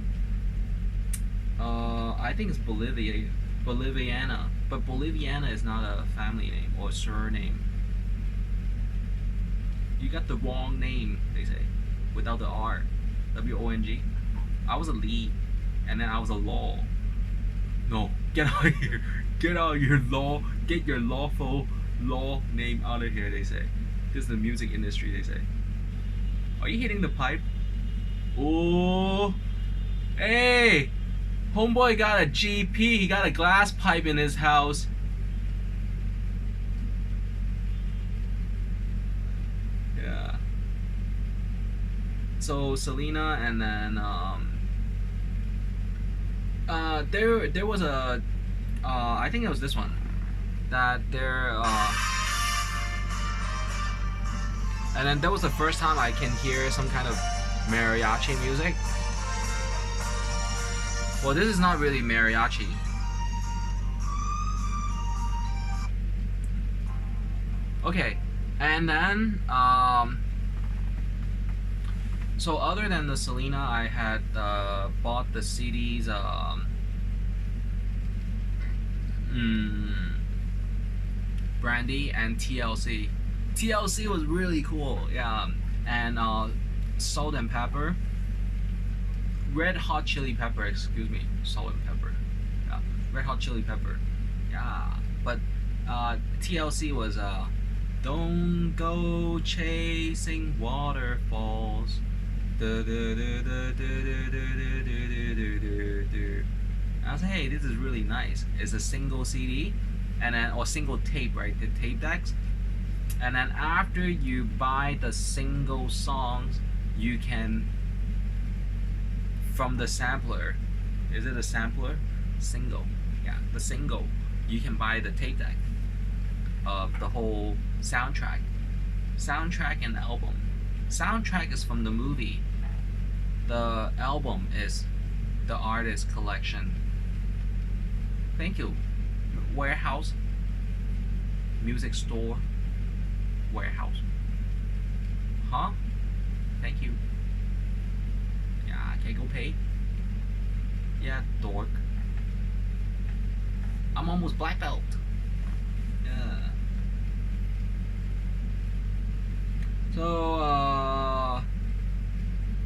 S1: I think it's Boliviana, but Boliviana is not a family name or surname. You got the wrong name, they say, without the R. WONG. I was a Lee, and then I was a Law. No, get out of here. Get out of here, Law. Get your lawful law name out of here, they say. This is the music industry, they say. Are you hitting the pipe? Oh, hey, homeboy got a GP. He got a glass pipe in his house. Yeah. So Selena, and then there was a I think it was this one that there and then that was the first time I can hear some kind of mariachi music. Well, this is not really mariachi. Okay, and then so other than the Selena, I had bought the CDs Brandy and TLC. TLC was really cool, yeah, and Salt and Pepper, Red Hot Chili Pepper, excuse me, Salt and Pepper, yeah, Red Hot Chili Pepper, yeah, but TLC was Don't Go Chasing Waterfalls. I was like, hey, this is really nice. It's a single CD, and then or single tape, right? The tape decks. And then after you buy the single songs, you can, from the sampler, is it a sampler? Single, yeah, the single. You can buy the tape deck of the whole soundtrack and album. Soundtrack is from the movie. The album is the artist collection. Thank you. Warehouse, music store, warehouse. Huh? Thank you. Yeah, can I go pay? Yeah, dork. I'm almost black belt. Yeah.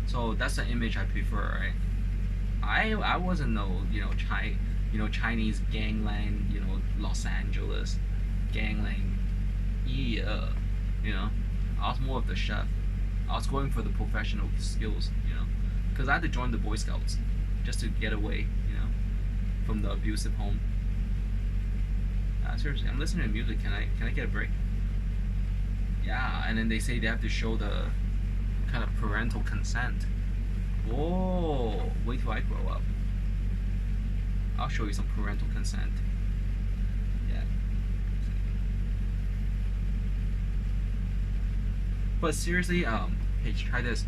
S1: So that's the image I prefer, right? I wasn't no Chinese gangland, Los Angeles gangland. Yeah, I was more of the chef. I was going for the professional skills, because I had to join the Boy Scouts just to get away, from the abusive home. Seriously, I'm listening to music. Can I get a break? Yeah, and then they say they have to show the kind of parental consent. Whoa, wait till I grow up. I'll show you some parental consent. Yeah. But seriously, hey, try this.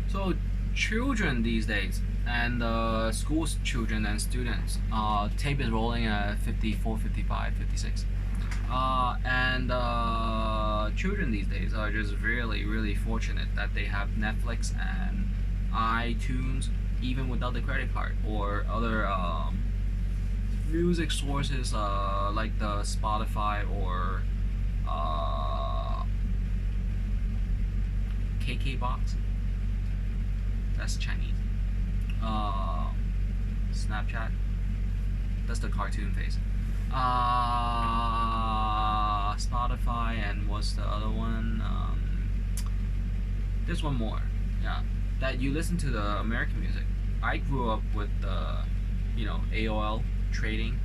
S1: So children these days, and school children and students, tape is rolling at 54, 55, 56. And children these days are just really, really fortunate that they have Netflix and iTunes, even without the credit card, or other music sources like the Spotify or KK That's Chinese. Snapchat. That's the cartoon face. Spotify, and what's the other one? There's one more. Yeah, that you listen to the American music. I grew up with the, AOL trading.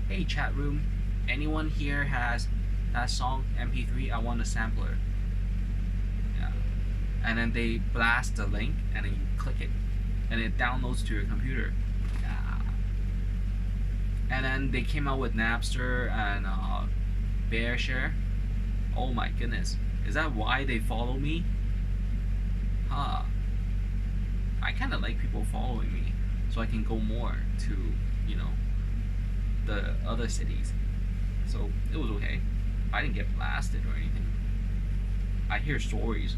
S1: Hey, chat room. Anyone here has that song MP3? I want a sampler. Yeah, and then they blast the link, and then you click it, and it downloads to your computer. And then they came out with Napster and BearShare. Oh my goodness. Is that why they follow me? Huh. I kind of like people following me so I can go more to, the other cities. So it was okay. I didn't get blasted or anything. I hear stories.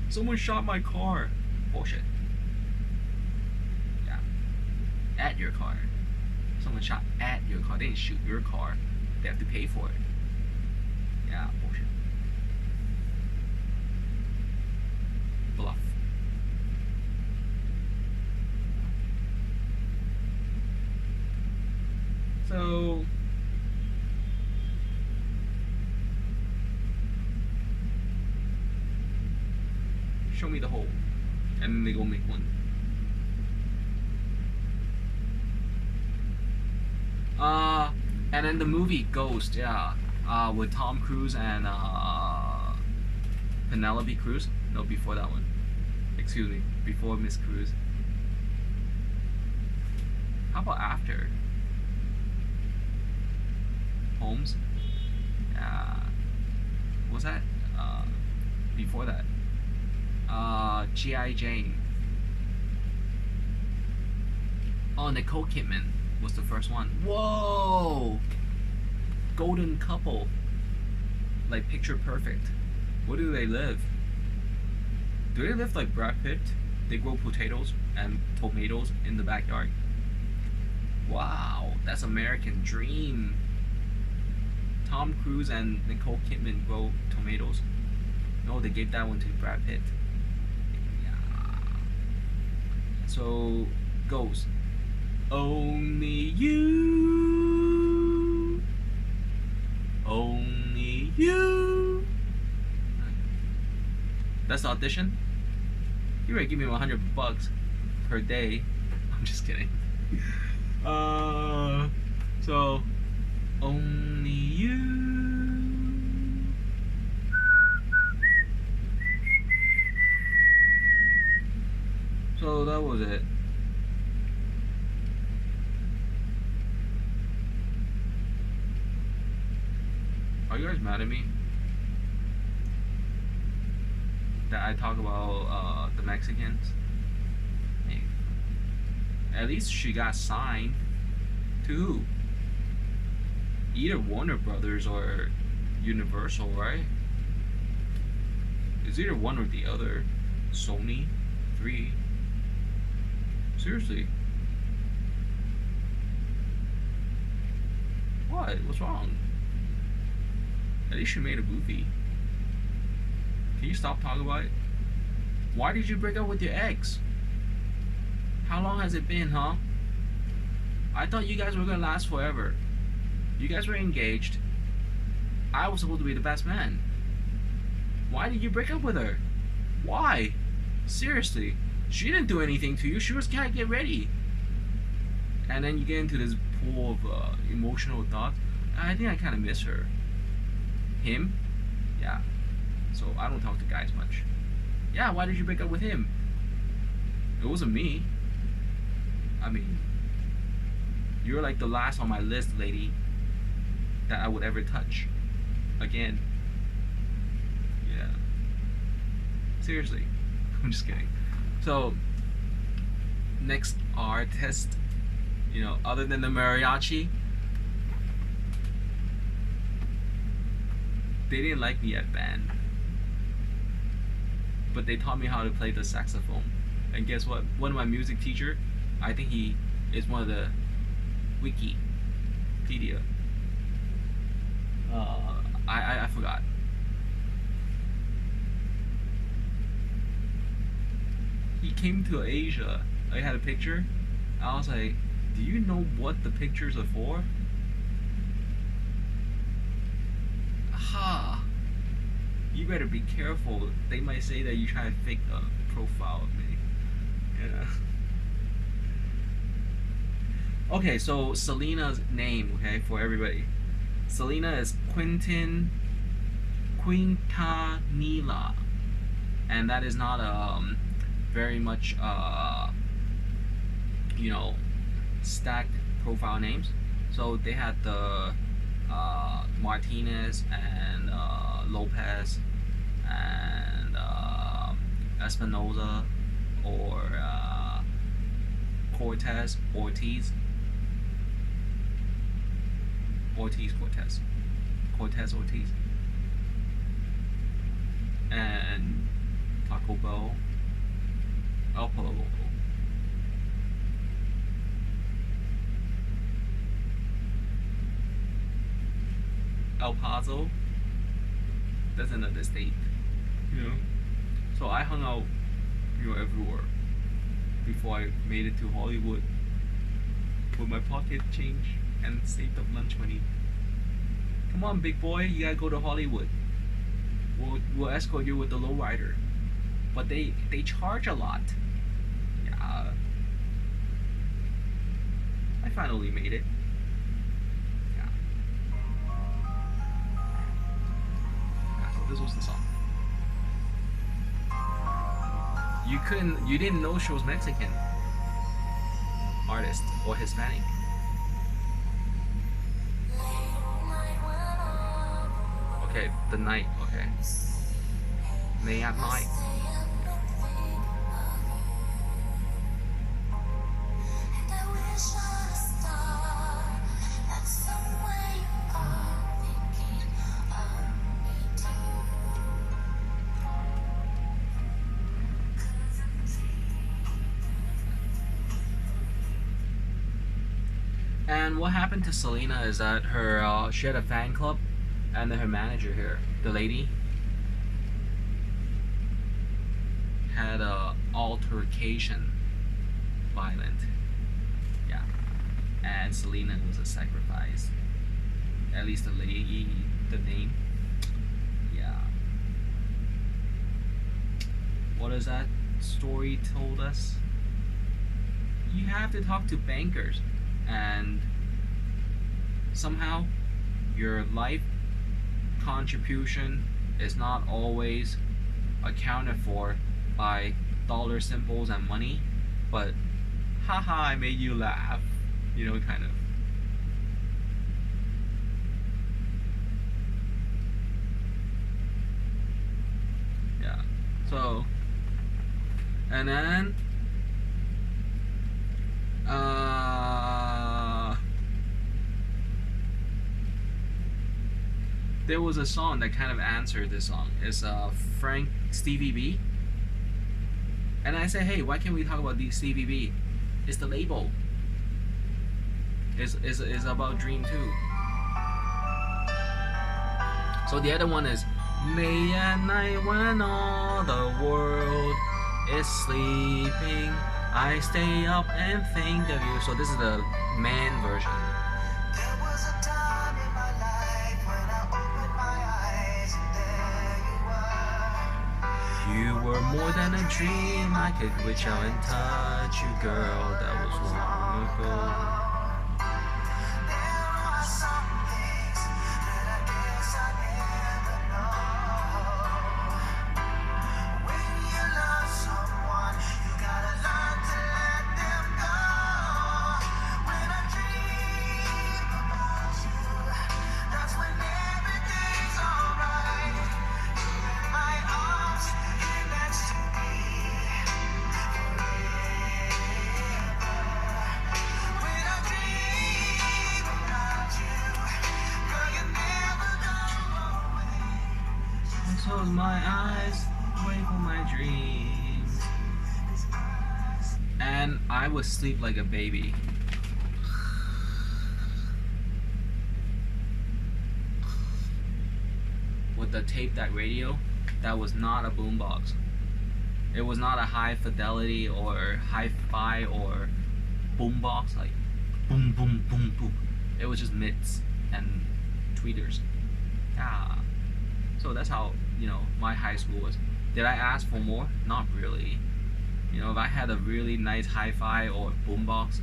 S1: Someone shot my car. Bullshit. Yeah. At your car. Someone shot at your car. They didn't shoot your car. They have to pay for it. Yeah, bullshit. Bluff. So show me the hole, and then they go make one. And then the movie Ghost, yeah, with Tom Cruise and Penelope Cruz. No, before that one. Excuse me, before Miss Cruz. How about after? Holmes. What was that? Before that. G.I. Jane. Oh, Nicole Kidman was the first one. Whoa! Golden couple. Like picture perfect. Where do they live? Do they live like Brad Pitt? They grow potatoes and tomatoes in the backyard. Wow, that's American dream. Tom Cruise and Nicole Kidman grow tomatoes. No, they gave that one to Brad Pitt. Yeah. So, Ghost. Only you. Only you. That's the audition? You ready to give me $100 per day? I'm just kidding. So only you. So that was it. Are you guys mad at me that I talk about the Mexicans? Hey, at least she got signed to who? Either Warner Brothers or Universal, right? It's either one or the other. Sony, 3. Seriously. What? What's wrong? At least she made a movie. Can you stop talking about it? Why did you break up with your ex? How long has it been, huh? I thought you guys were gonna last forever. You guys were engaged. I was supposed to be the best man. Why did you break up with her? Why? Seriously. She didn't do anything to you. She was kind of get ready. And then you get into this pool of emotional thoughts. I think I kind of miss her. Him? Yeah. So I don't talk to guys much. Yeah, why did you break up with him? It wasn't me. I mean, you're like the last on my list, lady, that I would ever touch again. Yeah. Seriously. I'm just kidding. So, next artist, other than the mariachi, They didn't like me at band, but they taught me how to play the saxophone. And guess what? One of my music teacher, I think he is one of the Wikipedia. I forgot. He came to Asia. I had a picture. I was like, do you know what the pictures are for? Ha! You better be careful. They might say that you try to fake a profile of me. Yeah. Okay, so Selena's name, okay, for everybody. Selena is Quintanilla, and that is not very much stacked profile names. So they had the Martinez and Lopez and Espinoza or Cortez Ortiz and Taco Bell, El Pollo Loco. El Paso, that's another state. So I hung out, everywhere before I made it to Hollywood with my pocket change and saved up lunch money. Come on, big boy, you gotta go to Hollywood. We'll escort you with the lowrider, but they charge a lot. Yeah, I finally made it. Yeah. So this was the song. You didn't know she was Mexican artist or Hispanic. Okay, the night, okay. May at night. And what happened to Selena is that her she had a fan club, and then her manager here, the lady, had a altercation, violent. Yeah, and Selena was a sacrifice. At least the lady, the name. Yeah. What is that story told us? You have to talk to bankers, and somehow your life contribution is not always accounted for by dollar symbols and money, but haha, I made you laugh, kind of. Yeah. So, and then there was a song that kind of answered this song. It's Frank Stevie B. And I said, hey, why can't we talk about the Stevie B? It's the label. It's about Dream 2. So the other one is May at night when all the world is sleeping, I stay up and think of you. So this is the man version.
S2: There was a time in my life when I opened my eyes and there you were.
S1: You were more than a dream, I could reach out and touch you, girl. That was long ago.
S2: There are some things that I guess I never know. When you love someone, you gotta learn to let them go. When I dream about you, that's when everything's alright. You're in my arms, here next to me forever. When I
S1: close my eyes, wait for my dreams, and I would sleep like a baby. With the tape deck radio, that was not a boombox. It was not a high fidelity or hi-fi or boombox like boom boom boom boom. It was just mids and tweeters. Yeah. So that's how, you know, my high school was. Did I ask for more? Not really. You know, if I had a really nice hi-fi or boombox,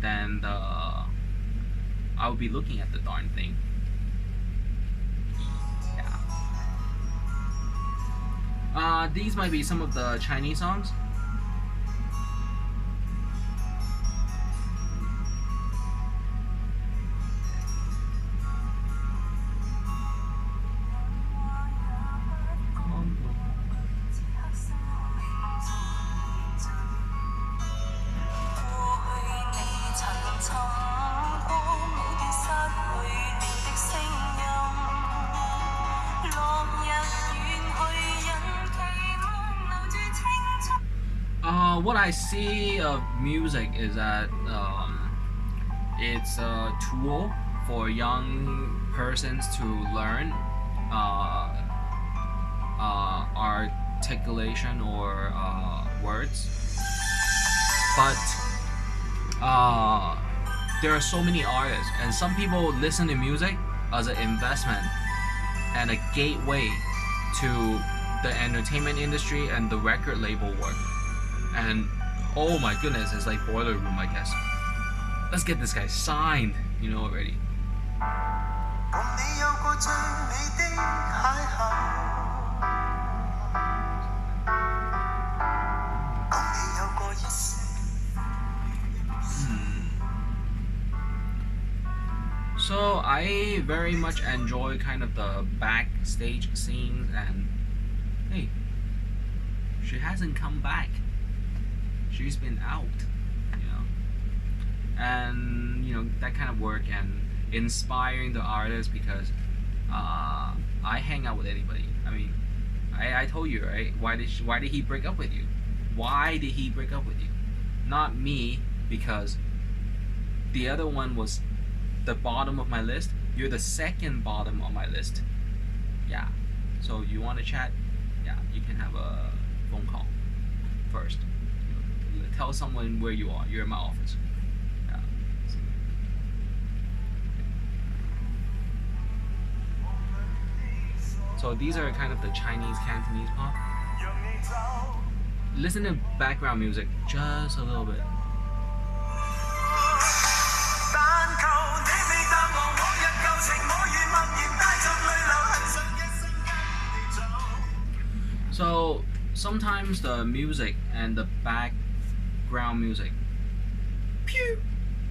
S1: then I would be looking at the darn thing. Yeah. These might be some of the Chinese songs. What I see of music is that it's a tool for young persons to learn articulation or words, but there are so many artists, and some people listen to music as an investment and a gateway to the entertainment industry and the record label work. And oh my goodness, it's like boiler room, I guess. Let's get this guy signed, you know already. So I very much enjoy kind of the backstage scenes, and hey, she hasn't come back. She's been out, you know, and you know, that kind of work and inspiring the artist, because I hang out with anybody. I mean, I told you, right? Why did he break up with you? Why did he break up with you? Not me, because the other one was the bottom of my list. You're the second bottom on my list. Yeah. So you want to chat? Yeah, you can have a phone call first. Tell someone where you are. You're in my office. Yeah. So these are kind of the Chinese Cantonese pop. Listen to background music just a little bit. So sometimes the music and the background music, pew,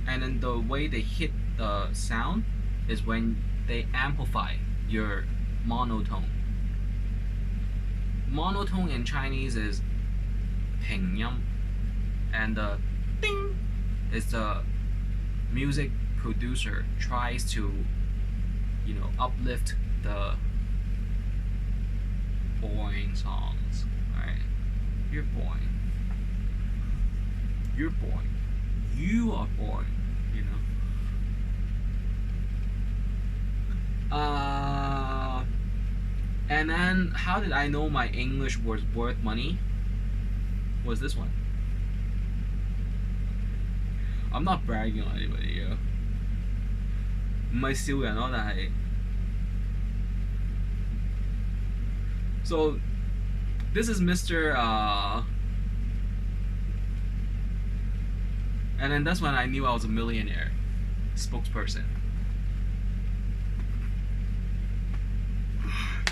S1: and then the way they hit the sound is when they amplify your monotone. Monotone in Chinese is 平音, and the ding is the music producer tries to, you know, uplift the boring songs. Alright, you're boring. You're boring. You are boring, you know. And then how did I know my English was worth money? Was this one. I'm not bragging on anybody, yo. 唔係笑人咯，但係 So this is Mr. And then that's when I knew I was a millionaire spokesperson.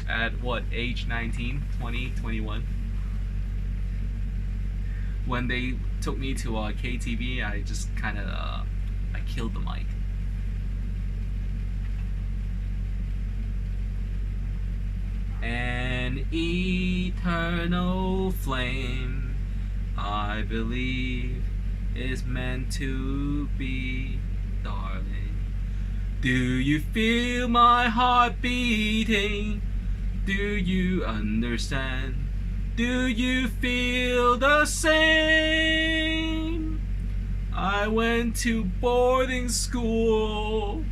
S1: At what, age 19, 20, 21? When they took me to KTV, I just kind of I killed the mic. An eternal flame, I believe, is meant to be, darling. Do you feel my heart beating? Do you understand? Do you feel the same? I went to boarding school.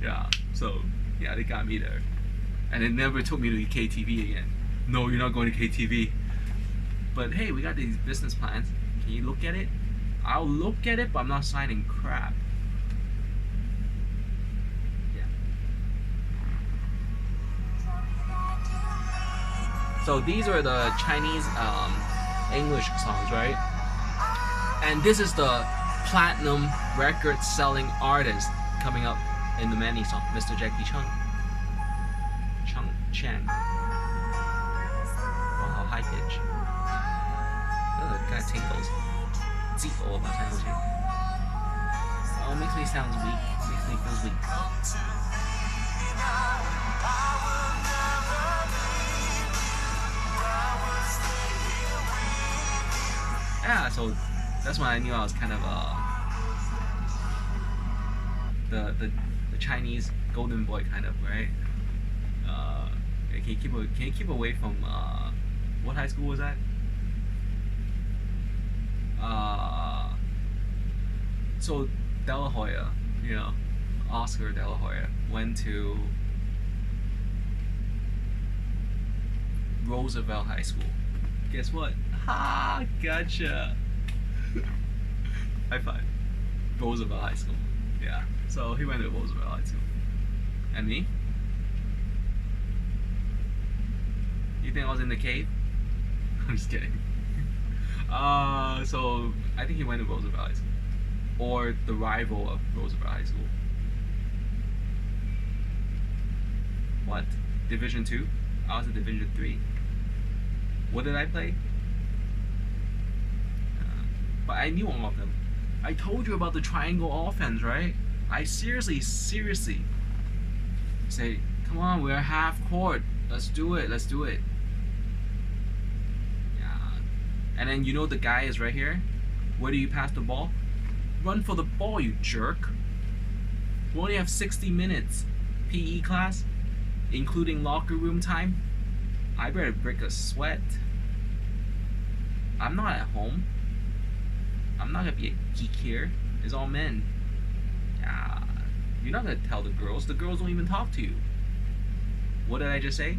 S1: Yeah, so yeah, they got me there. And they never took me to KTV again. No, you're not going to KTV. But hey, we got these business plans. Can you look at it? I'll look at it, but I'm not signing crap. Yeah. So these are the Chinese English songs, right? And this is the platinum record selling artist coming up in the Manny song, Mr. Jackie Chung. Chang. Wow, high pitch. Oh, it kind of tingles. Oh, makes me sound weak. Makes me feel weak. Yeah, so that's when I knew I was kind of the Chinese golden boy kind of, right? Can you keep away from what high school was that? So De La Hoya, you know, Oscar De La Hoya went to Roosevelt High School. Guess what? Ha! Gotcha. High five. Roosevelt High School. Yeah. So he went to Roosevelt High School. And me? You think I was in the cave? I'm just kidding. So I think he went to Roosevelt High School, or the rival of Roosevelt High School. What? Division 2? I was in Division 3. What did I play? But I knew all of them. I told you about the triangle offense, right? I seriously say, come on, we're half court. Let's do it. And then you know the guy is right here. Where do you pass the ball? Run for the ball, you jerk. We only have 60 minutes PE class, including locker room time. I better break a sweat. I'm not at home. I'm not gonna be a geek here. It's all men. You're not gonna tell the girls. The girls don't even talk to you. What did I just say?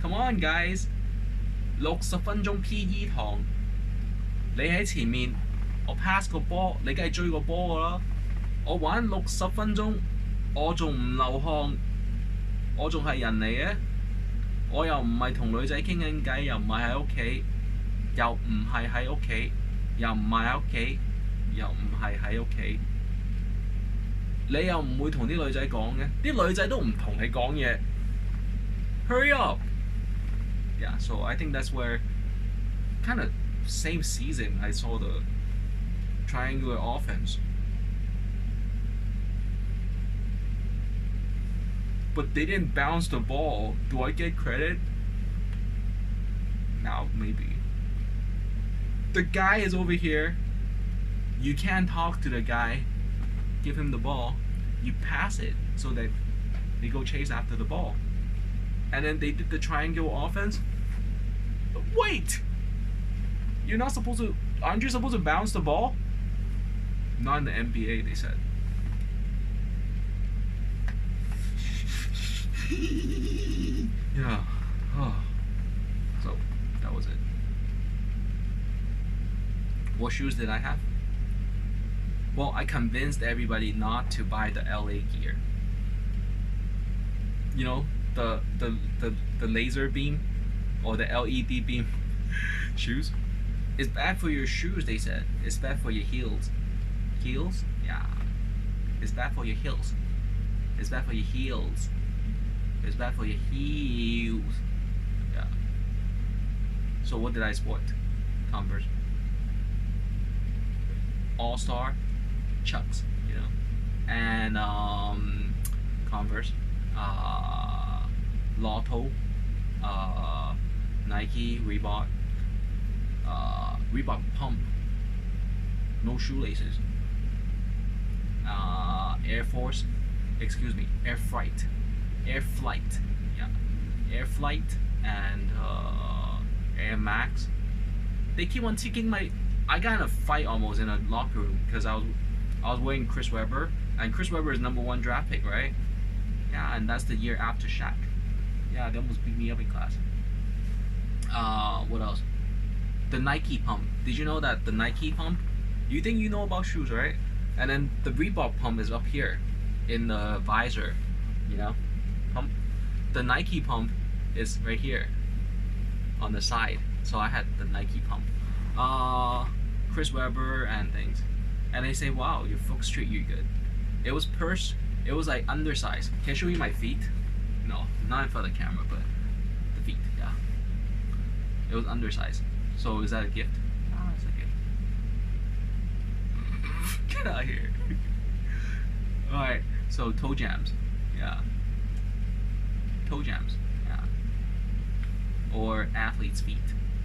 S1: Come on, guys. 60分鐘 PE 堂，你喺前面，我 pass 個波，你梗係追個波㗎啦。我玩60分鐘，我仲唔流汗，我仲係人嚟嘅。我又唔係同女仔傾緊偈，又唔係喺屋企，又唔係喺屋企，又唔係喺屋企，又唔係喺屋企。你又唔會同啲女仔講嘅，啲女仔都唔同你講嘢。Hurry up! Yeah, so I think that's where, kind of same season, I saw the triangular offense. But they didn't bounce the ball. Do I get credit? Now, maybe. The guy is over here. You can't talk to the guy. Give him the ball. You pass it so that they go chase after the ball. And then they did the triangle offense. Wait! You're not supposed to... Aren't you supposed to bounce the ball? Not in the NBA, they said. Yeah. Oh. So, that was it. What shoes did I have? Well, I convinced everybody not to buy the LA gear. You know, the laser beam or the LED beam shoes. It's bad for your shoes, they said. It's bad for your heels. Heels? Yeah. It's bad for your heels. It's bad for your heels. It's bad for your heels. Yeah. So what did I sport? Converse. All-Star Chucks, you know. And Converse. Lotto, Nike, Reebok, Reebok Pump, no shoelaces, Air Air Force, excuse me, Air Flight, yeah, Air Flight and Air Max. They keep on taking my. I got in a fight almost in a locker room because I was wearing Chris Webber, and Chris Webber is #1 draft pick, right? Yeah, and that's the year after Shaq. Yeah, they almost beat me up in class. What else? The Nike pump. Did you know that the Nike pump? You think you know about shoes, right? And then the Reebok pump is up here, in the visor. You know, pump. The Nike pump is right here, on the side. So I had the Nike pump. Chris Webber and things. And they say, wow, your foot street, you good. It was it was like undersized. Can I show you my feet? No, not in front of the camera, but the feet, yeah. It was undersized. So is that a gift? Ah, it's a gift. Get out of here. Alright, so toe jams. Yeah. Toe jams. Yeah. Or athlete's feet.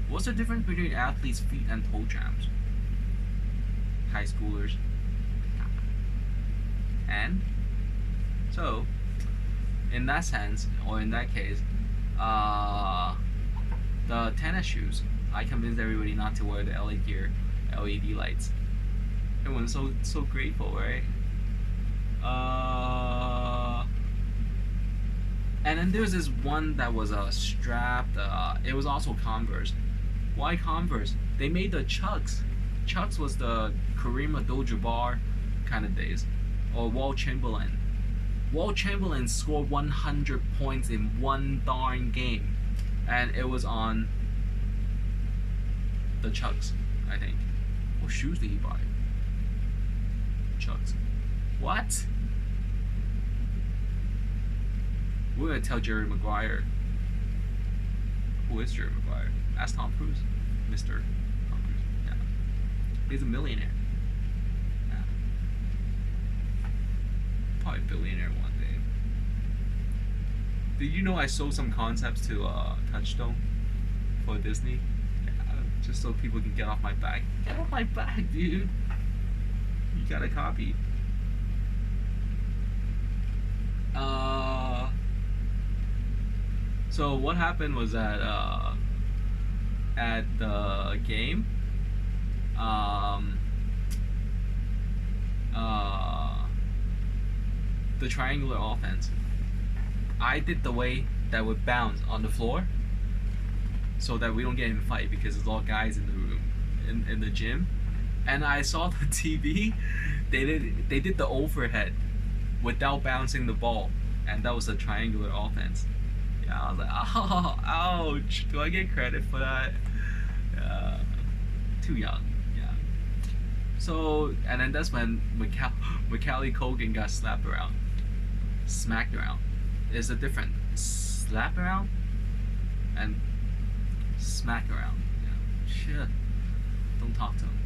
S1: What's the difference between athlete's feet and toe jams? High schoolers. And so, in that sense, or in that case, the tennis shoes, I convinced everybody not to wear the LED lights. Everyone's so grateful, right? And then there's this one that was strapped. It was also Converse. Why Converse? They made the Chucks. Chucks was the Kareem Abdul-Jabbar kind of days, or Walt Chamberlain. Walt Chamberlain scored 100 points in one darn game, and it was on the Chucks, I think. What shoes did he buy? Chucks. What? We're gonna tell Jerry Maguire. Who is Jerry Maguire? Ask Tom Cruise. Mr. Tom Cruise. Yeah. He's a millionaire. Yeah. Probably billionaire one day. Did you know I sold some concepts to Touchstone for Disney? Yeah, just so people can get off my back. Get off my back, dude. You got a copy. So what happened was that at the game, the triangular offense, I did the way that would bounce on the floor, so that we don't get in a fight because there's all guys in the room, in the gym, and I saw the TV. They did the overhead without bouncing the ball, and that was the triangular offense. Yeah, I was like, oh, ouch. Do I get credit for that? Too young, yeah. So, and then that's when Macaulay Culkin got slapped around. Smacked around. Is it different? Slap around and smack around. Yeah. Shit. Don't talk to him.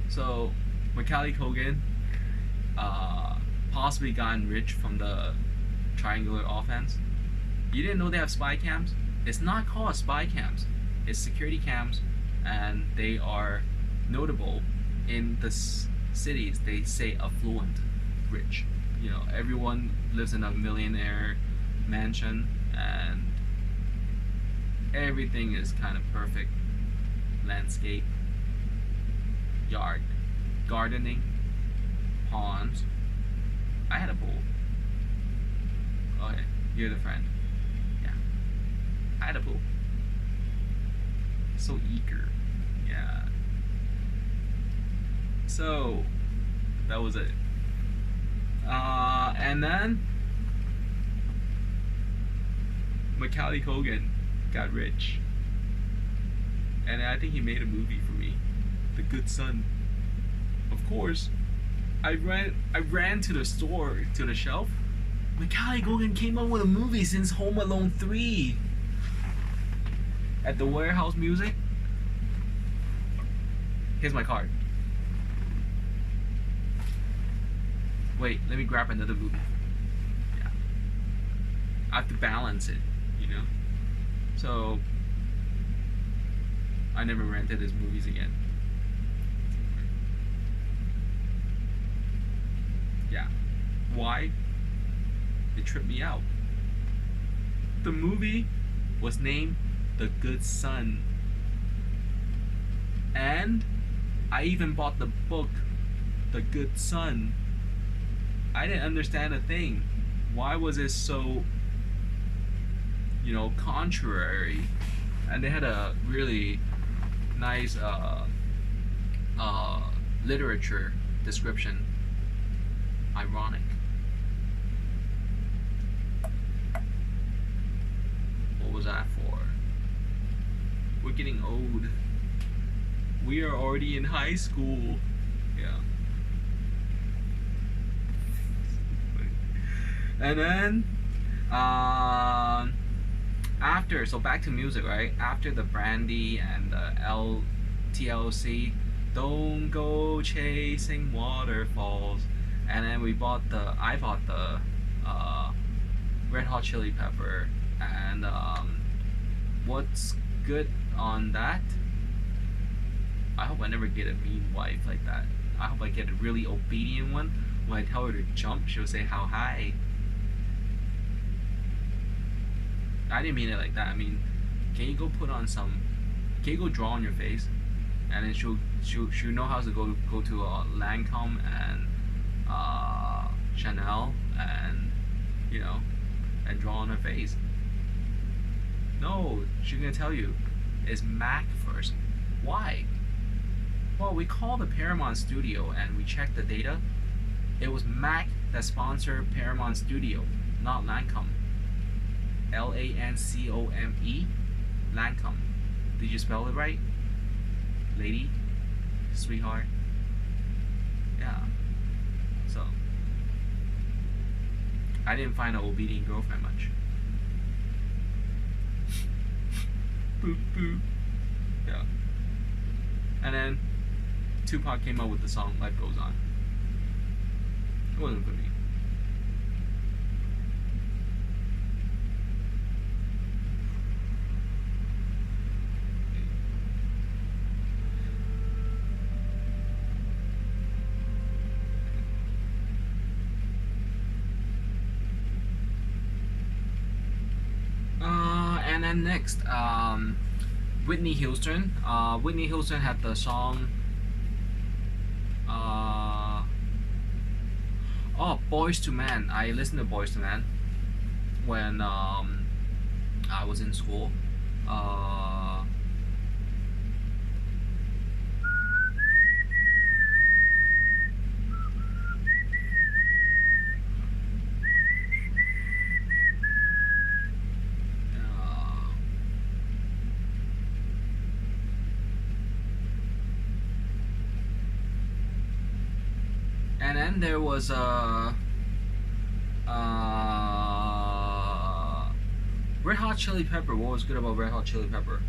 S1: So, Macaulay Culkin possibly gotten rich from the triangular offense. You didn't know they have spy cams? It's not called spy cams. It's security cams, and they are notable in the cities. They say affluent, rich. You know, everyone lives in a millionaire mansion, and everything is kind of perfect. Landscape, yard, gardening, ponds. I had a pool. Okay, you're the friend. I had a pool. So eager. Yeah. So that was it. And then Macaulay Culkin got rich. And I think he made a movie for me. The Good Son. Of course. I ran to the store, to the shelf. Macaulay Culkin came out with a movie since Home Alone 3. At the Warehouse Music. Here's my card. Wait, let me grab another movie. Yeah. I have to balance it, you know? So, I never rented his movies again. Yeah. Why? It tripped me out. The movie was named The Good Son. And I even bought the book, The Good Son. I didn't understand a thing. Why was it so, contrary? And they had a really nice literature description. Ironic. What was that for? We're getting old. We are already in high school. Yeah. And then, so back to music, right? After the Brandy and the TLC, Don't Go Chasing Waterfalls, and then I bought the Red Hot Chili Pepper, and what's good on that? I hope I never get a mean wife like that. I hope I get a really obedient one. When I tell her to jump, she'll say how high. I didn't mean it like that. I mean, can you go draw on your face, and then she'll know how to go to Lancome and Chanel and and draw on her face. No, she's gonna tell you it's MAC first. Why? Well, we called the Paramount Studio and we checked the data. It was MAC that sponsored Paramount Studio, not Lancome. Lancome. Lancome. Did you spell it right? Lady? Sweetheart? Yeah. So, I didn't find an obedient girlfriend much. Boop boop. Yeah. And then Tupac came out with the song Life Goes On. It wasn't for me. And then next, Whitney Houston. Whitney Houston had the song Boys to Men. I listened to Boys to Men when I was in school. And then there was Red Hot Chili Pepper. What was good about Red Hot Chili Pepper?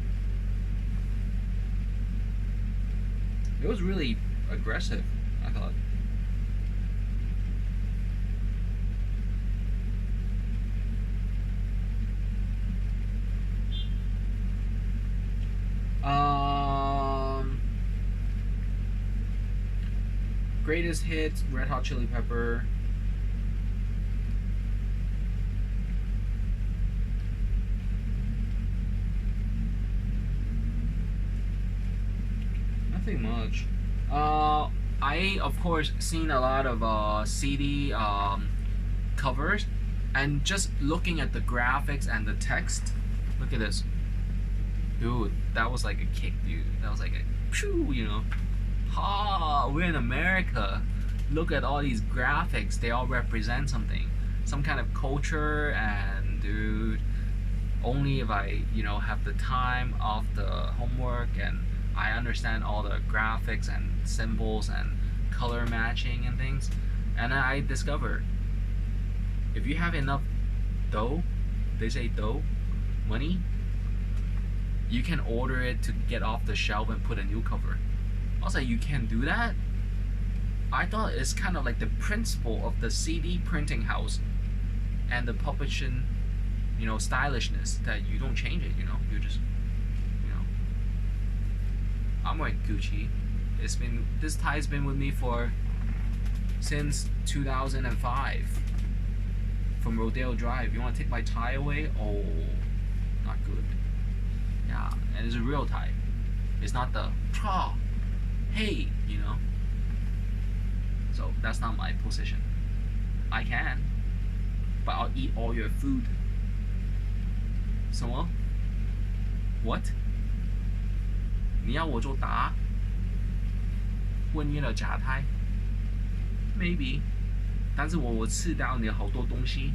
S1: It was really aggressive, I thought. Greatest hits, Red Hot Chili Pepper. Nothing much. I of course seen a lot of CD covers, and just looking at the graphics and the text. Look at this, dude. That was like a kick, dude. That was like a phew, Ha! We're in America. Look at all these graphics. They all represent something, some kind of culture. And dude, only if I, have the time off the homework and I understand all the graphics and symbols and color matching and things. And then I discover, if you have enough dough, they say dough, money, you can order it to get off the shelf and put a new cover. I was like, you can't do that? I thought it's kind of like the principle of the CD printing house and the publishing, stylishness, that you don't change it, you just, I'm wearing Gucci. This tie's been with me for since 2005 from Rodeo Drive. You want to take my tie away? Oh, not good. Yeah, and it's a real tie. It's not the cha, hey, you know. So that's not my position. I can, but I'll eat all your food. 什么 ？What？ 你要我做答？婚姻的假胎 ？Maybe， 但是我吃掉你好多东西。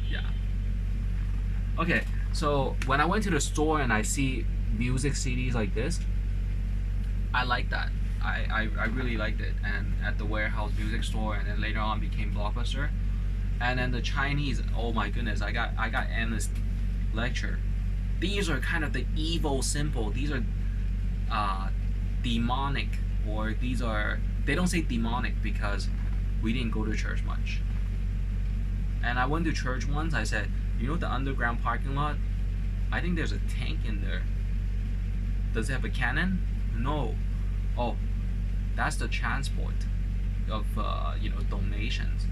S1: Yeah. Okay, so when I went to the store and I see music CDs like this, I like that. I really liked it. And at the Warehouse Music Store, and then later on became Blockbuster. And then the Chinese, oh my goodness, I got endless lecture. These are kind of the evil symbol. These are demonic, or these are, they don't say demonic because we didn't go to church much. And I went to church once. I said, you know the underground parking lot? I think there's a tank in there. Does it have a cannon? No. Oh, that's the transport of donations.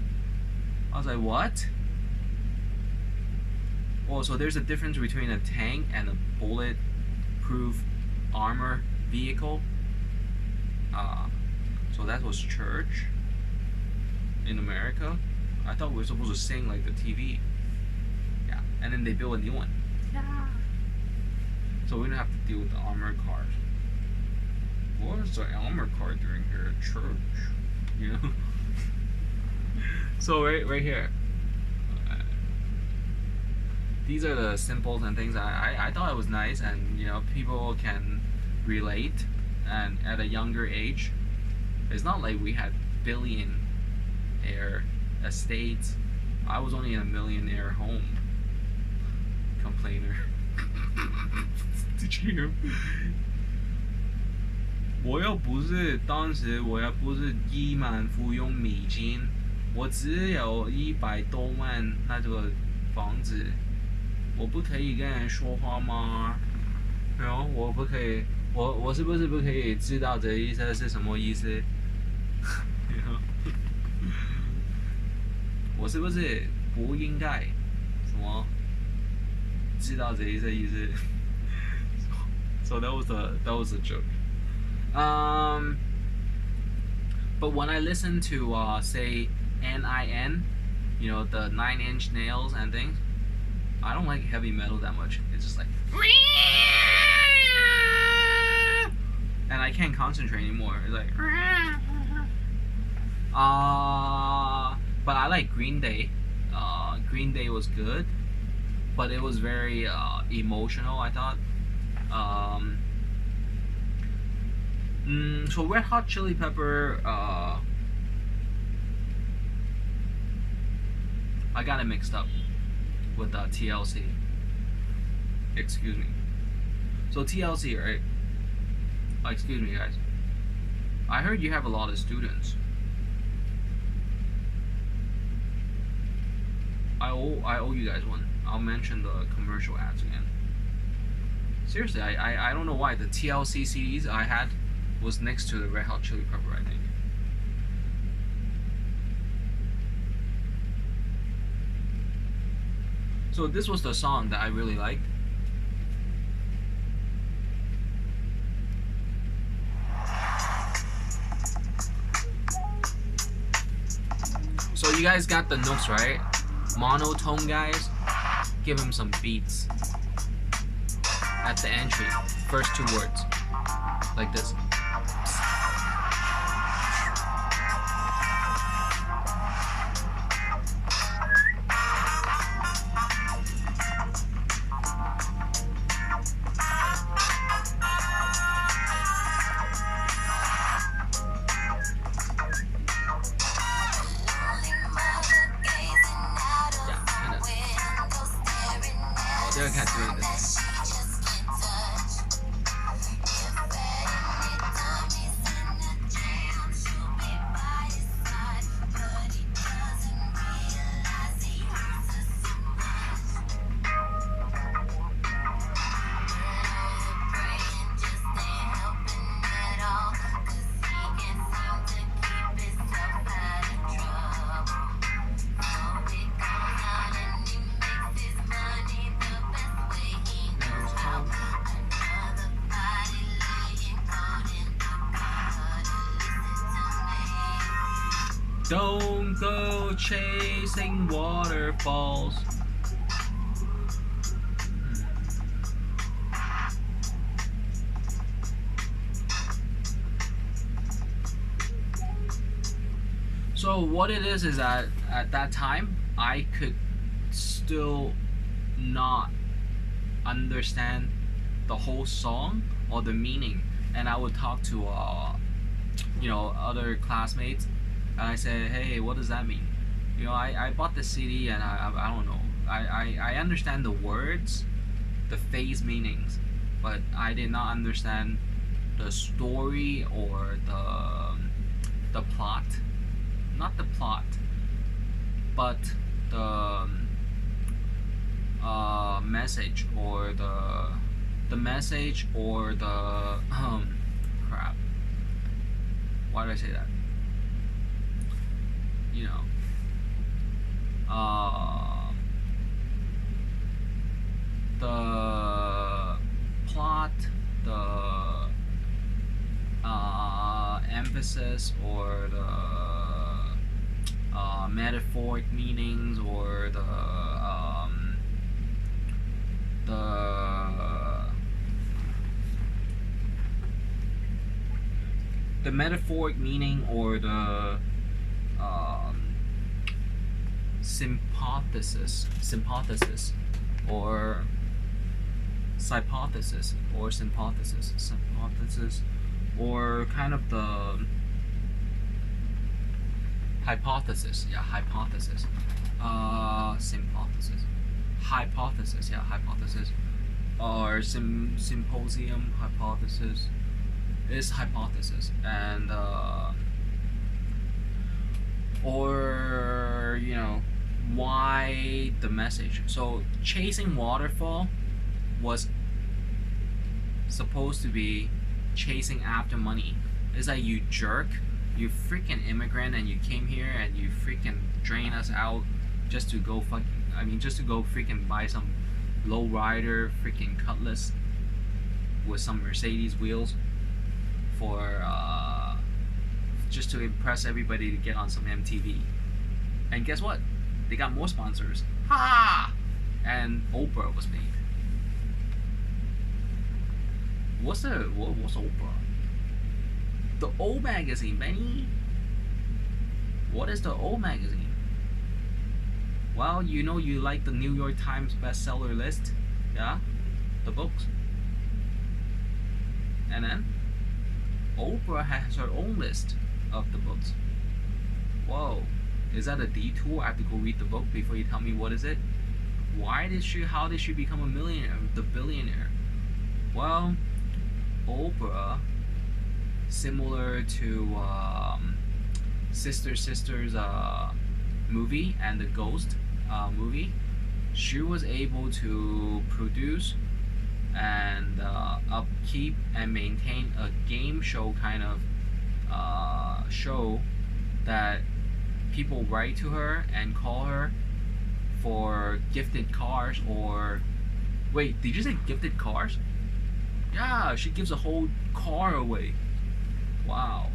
S1: I was like, what? Oh, so there's a difference between a tank and a bulletproof armor vehicle. So that was church in America. I thought we were supposed to sing like the TV. Yeah, and then they built a new one. Yeah. So we don't have to deal with the armored cars. What is the armored car doing here at church? You know. So right here. These are the symbols and things. I thought it was nice, and people can relate. And at a younger age, it's not like we had billionaire estates. I was only in a millionaire home. Complainer. Did you hear him? 我又不是当时我又不是亿万富翁美金，我只有100多万那个房子，我不可以跟人说话吗？然后我不可以，我是不是不可以知道这意思是什么意思？我是不是不应该什么知道这意思？So that was a joke. But when I listen to say NIN, the 9 Inch Nails and things, I don't like heavy metal that much. It's just like, and I can't concentrate anymore. It's like, but I like Green Day. Green Day was good, but it was very emotional, I thought. So Red Hot Chili Pepper, I got it mixed up with TLC. Excuse me. So TLC, right? Excuse me, guys. I heard you have a lot of students. I owe you guys one. I'll mention the commercial ads again. Seriously, I don't know why the TLC CDs I had was next to the Red Hot Chili Pepper, I think. So this was the song that I really liked. So you guys got the notes, right? Monotone guys, give him some beats at the entry. First 2 words. Like this. I can't do this. Don't go chasing waterfalls. So what it is that at that time I could still not understand the whole song or the meaning, and I would talk to other classmates, and I say, hey, what does that mean? I bought the CD, and I don't know. I understand the words, the phase meanings, but I did not understand the story or the plot. Not the plot, but the message or the message or the crap. Why did I say that? The plot, the emphasis or the metaphoric meanings or the metaphoric meaning or the sympathesis or hypothesis or kind of the hypothesis or symposium hypothesis is hypothesis, and or why the message. So chasing waterfall was supposed to be chasing after money. It's like, you jerk, you freaking immigrant, and you came here and you freaking drain us out just to go freaking buy some lowrider freaking Cutlass with some Mercedes wheels for just to impress everybody to get on some MTV. And guess what? They got more sponsors. Ha! And Oprah was made. What's Oprah? The O magazine, Benny. What is the O magazine? Well, you like the New York Times bestseller list, yeah? The books. And then Oprah has her own list of the books. Whoa. Is that a detour? I have to go read the book before you tell me what is it? How did she become a millionaire, the billionaire? Well, Oprah, similar to Sisters movie and the Ghost movie, she was able to produce and upkeep and maintain a game show kind of show that people write to her and call her for gifted cars. Or wait, did you say gifted cars? Yeah, she gives a whole car away. Wow.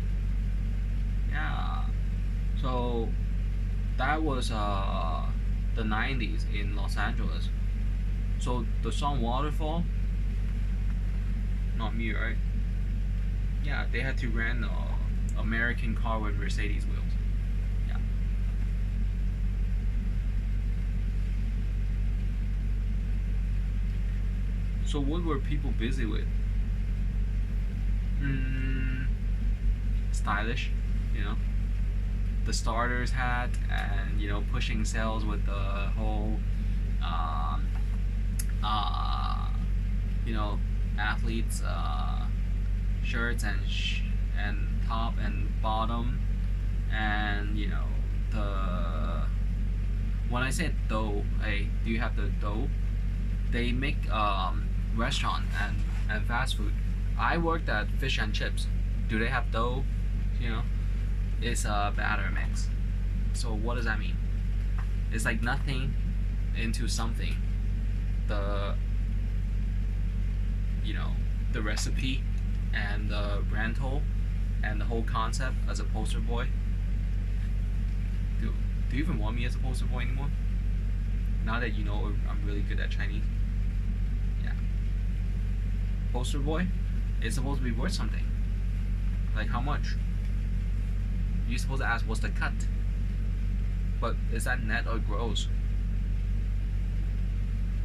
S1: Yeah. So that was the 90s in Los Angeles. So the song Waterfall, not me, right? Yeah, they had to rent a American car with Mercedes wheels. Yeah. So what were people busy with? Stylish, the starter's hat, and pushing sales with the whole athletes shirts and top and bottom, and the when I said dough, hey, do you have the dough? They make restaurant and fast food. I worked at Fish and Chips. Do they have dough? It's a batter mix. So what does that mean? It's like nothing into something. The the recipe and the rental and the whole concept as a poster boy. Do you even want me as a poster boy anymore? Now that you know I'm really good at Chinese. Yeah. Poster boy? It's supposed to be worth something. Like how much? You're supposed to ask what's the cut. But is that net or gross?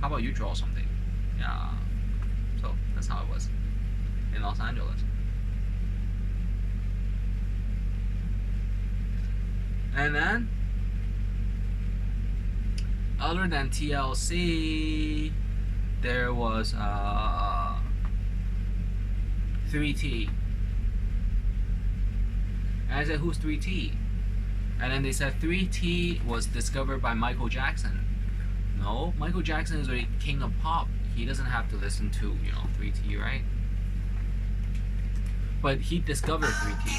S1: How about you draw something? Yeah. So that's how it was in Los Angeles. And then, other than TLC, there was 3T. And I said, who's 3T? And then they said 3T was discovered by Michael Jackson. No, Michael Jackson is a king of pop. He doesn't have to listen to, 3T, right? But he discovered 3T.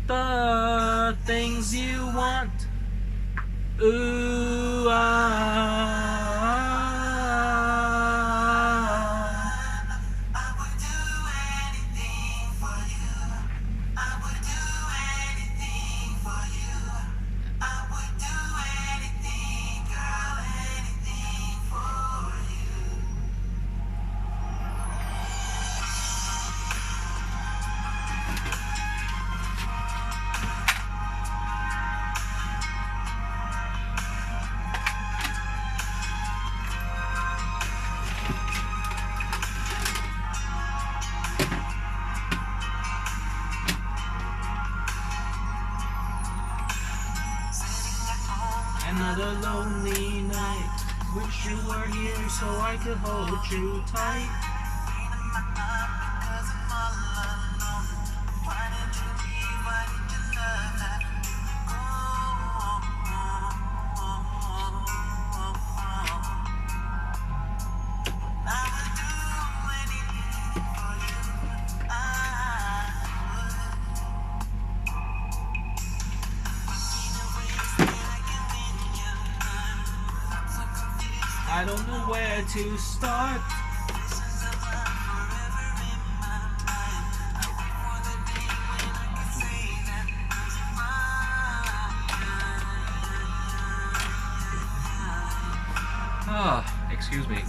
S1: The things you want. Ooh,
S2: I would do anything for you. I would do anything for you. I would do anything, girl, anything for you.
S1: Another lonely night. Wish you were here so I could hold you tight.
S2: Because I'm all alone. Why did you leave? Why did you love that? I would do anything for you. I
S1: I don't know where to start. Excuse me.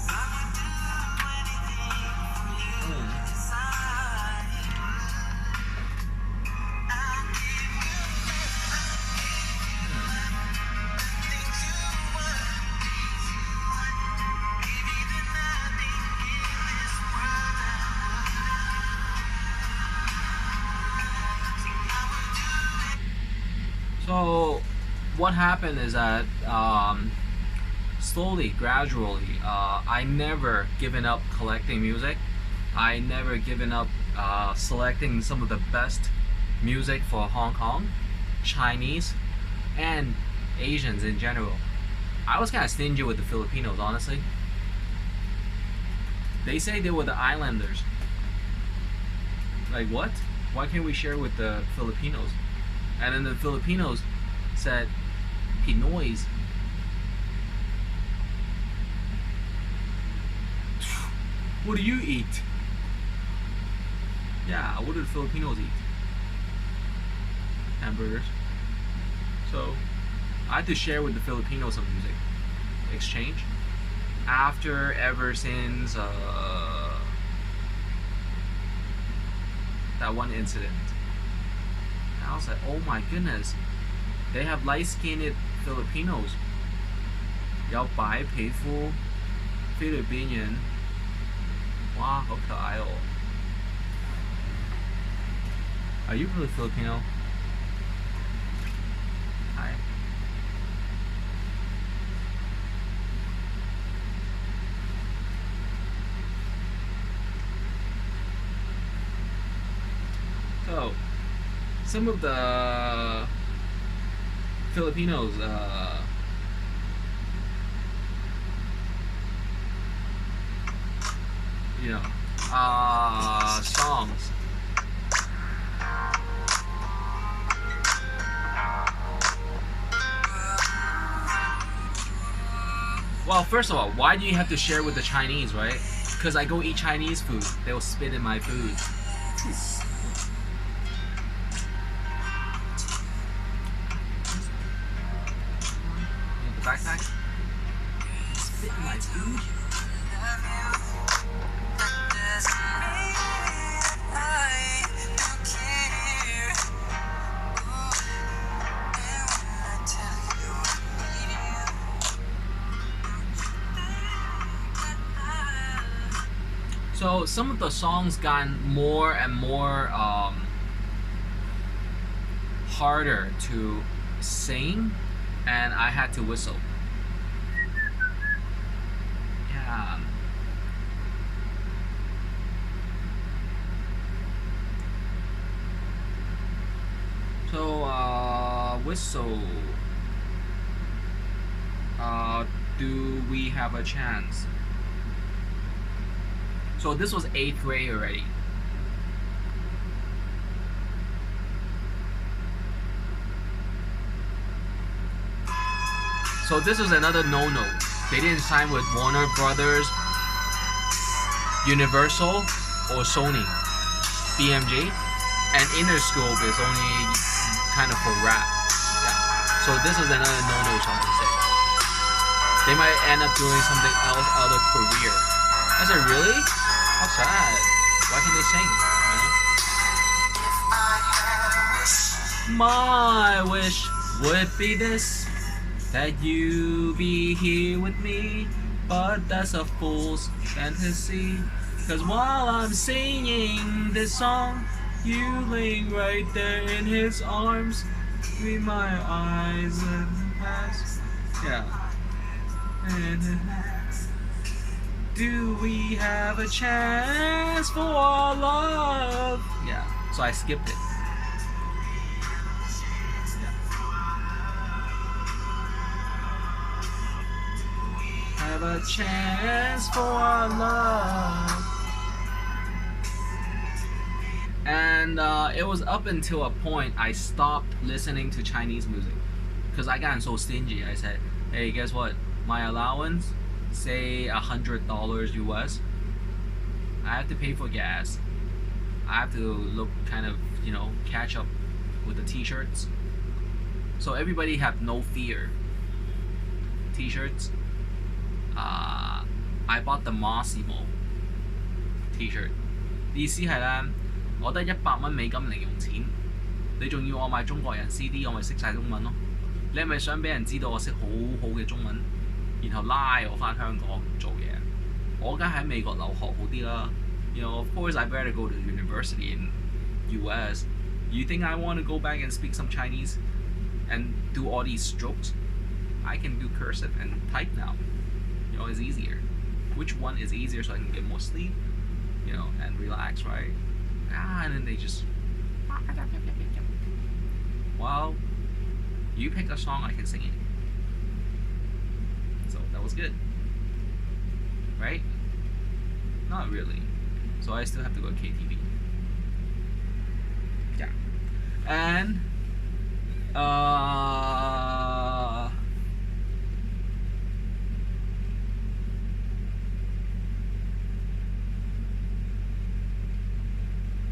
S1: So what happened is that slowly, gradually, I never given up collecting music. I never given up selecting some of the best music for Hong Kong, Chinese, and Asians in general. I was kind of stingy with the Filipinos, honestly. They say they were the islanders. Like what? Why can't we share with the Filipinos? And then the Filipinos said, Pinoys. What do you eat? Yeah, what do the Filipinos eat? Hamburgers. So, I had to share with the Filipinos some music. Exchange. Ever since that one incident. I was like, oh my goodness, they have light-skinned Filipinos. 有白皮肤菲律宾人，哇，好可爱哦。Are you really Filipino? Hi. So, some of the Filipinos songs. Well, first of all, why do you have to share with the Chinese, right? Because I go eat Chinese food, they'll spit in my food. back. Spit my food. So some of the songs got more and more harder to sing, and I had to whistle. Yeah. So whistle. Do we have a chance? So this was 8th grade already. So this is another no-no. They didn't sign with Warner Brothers, Universal, or Sony, BMG, and Interscope is only kind of for rap. Yeah. So this is another no-no song to say. They might end up doing something else out of career. I said, really? How sad. Why can't they sing? You know? My wish would be this, that you be here with me, but that's a fool's fantasy. Cause while I'm singing this song, you laying right there in his arms, between my eyes and pass. Yeah. Do we have a chance for our love? Yeah, so I skipped it. Yeah. Have a chance for our love. And it was up until a point I stopped listening to Chinese music because I got so stingy. I said, hey, guess what? My allowance, say $100 US, I have to pay for gas. I have to look kind of, you know, catch up with the t-shirts. So everybody have no fear t-shirts. I bought the Massimo t-shirt. 意思係咧，我得100蚊美金零用錢，你仲要我買中國人 CD， 我咪識晒中文咯。你係咪想俾人知道我識好好嘅中文？然後拉我翻香港做嘢，我梗係喺美國留學好啲啦。You know, of course I better go to university in US. You think I want to go back and speak some Chinese and do all these strokes? I can do cursive and type now. You know, it's easier. Which one is easier so I can get more sleep? You know, and relax, right? And then they just, well, you pick a song, I can sing it. So that was good, right? Not really. So I still have to go to KTV. Yeah. And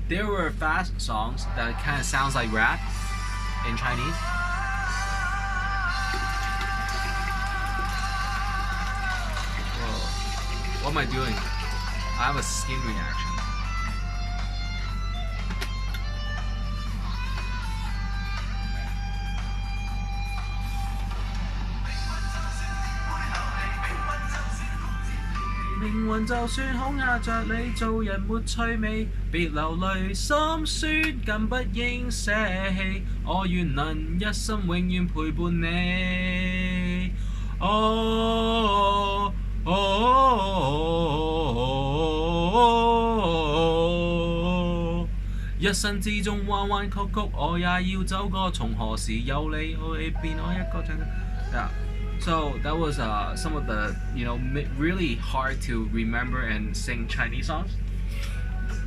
S1: there were fast songs that kind of sounds like rap in Chinese. Whoa. What am I doing? I have a skin reaction.命運就算恐嚇着你，做人沒趣味，別流淚心酸，更不應捨棄。我願能一生永遠陪伴你。哦哦哦，一生之中彎彎曲曲，我也要走過。從何時有你，我會變我一個人。Yeah. So that was some of the, you know, really hard to remember and sing Chinese songs.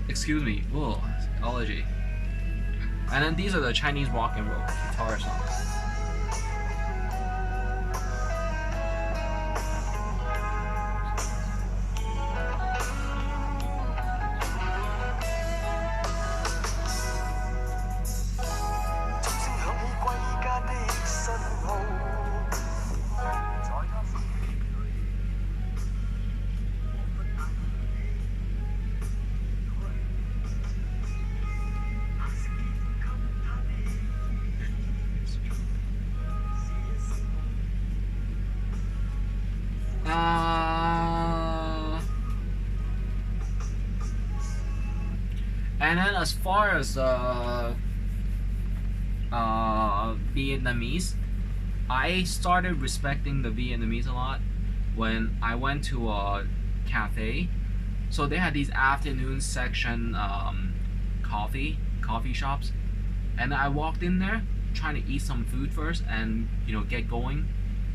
S1: Excuse me, oh, allergy. And then these are the Chinese rock and roll guitar songs. And then as far as Vietnamese, I started respecting the Vietnamese a lot when I went to a cafe. So they had these afternoon section coffee shops, and I walked in there trying to eat some food first and get going,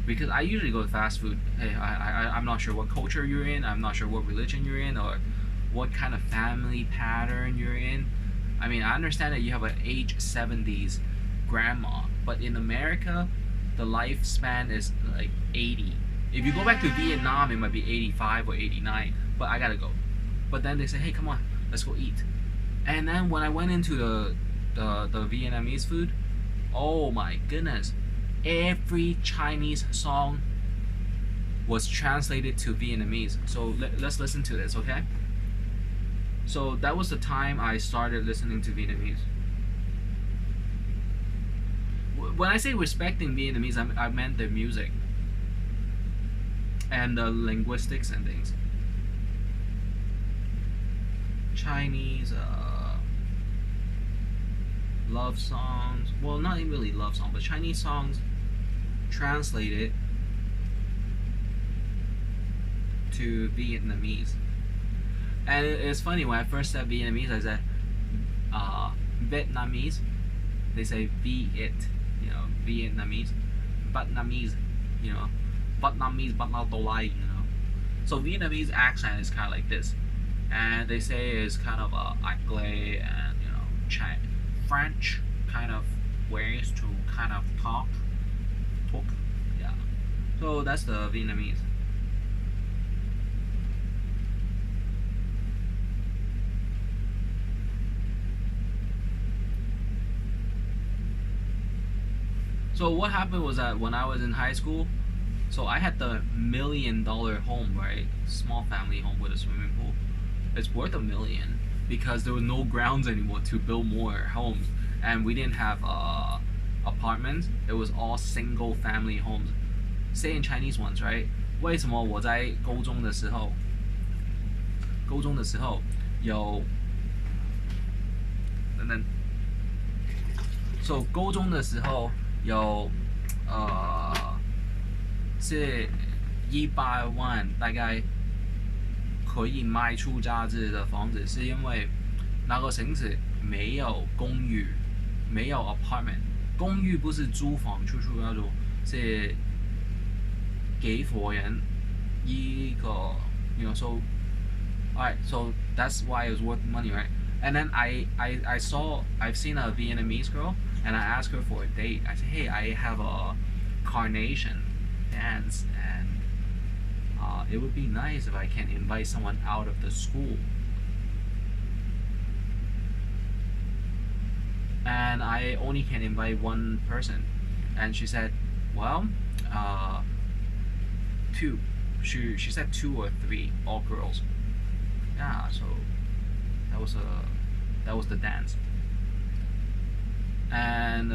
S1: because I usually go to fast food. Hey, I'm not sure what culture you're in, I'm not sure what religion you're in, or what kind of family pattern you're in. I mean, I understand that you have an age 70s grandma, but in America, the lifespan is like 80. If you go back to Vietnam, it might be 85 or 89, but I gotta go. But then they say, hey, come on, let's go eat. And then when I went into the Vietnamese food, oh my goodness, every Chinese song was translated to Vietnamese. So let's listen to this, okay? So that was the time I started listening to Vietnamese. When I say respecting Vietnamese, I meant their music and the linguistics and things. Chinese love songs, well, not even really love songs, but Chinese songs translated to Vietnamese. And it's funny, when I first said Vietnamese, I said Vietnamese. They say Viet, Vietnamese, Vietnamese, Vietnamese, Vietnamese, So Vietnamese accent is kind of like this, and they say it's kind of Anglais and French kind of ways to kind of talk, yeah. So that's the Vietnamese. So what happened was that when I was in high school, so I had the $1 million home, right? Small family home with a swimming pool. It's worth $1 million because there were no grounds anymore to build more homes, and we didn't have apartments. It was all single family homes. Say in Chinese ones, right? 为什么我在高中的时候有等等 So 高中的时候有是100万，大概可以卖出价值的房子，是因为那个城市没有公寓，没有 apartment。公寓不是租房出去那种，是给伙人一个，so alright, so that's why it was worth money, right? And then I've seen a Vietnamese girl, and I asked her for a date. I said, hey, I have a carnation dance, and it would be nice if I can invite someone out of the school. And I only can invite one person. And she said, well, 2. She said 2 or 3, all girls. Yeah, so that was the dance. And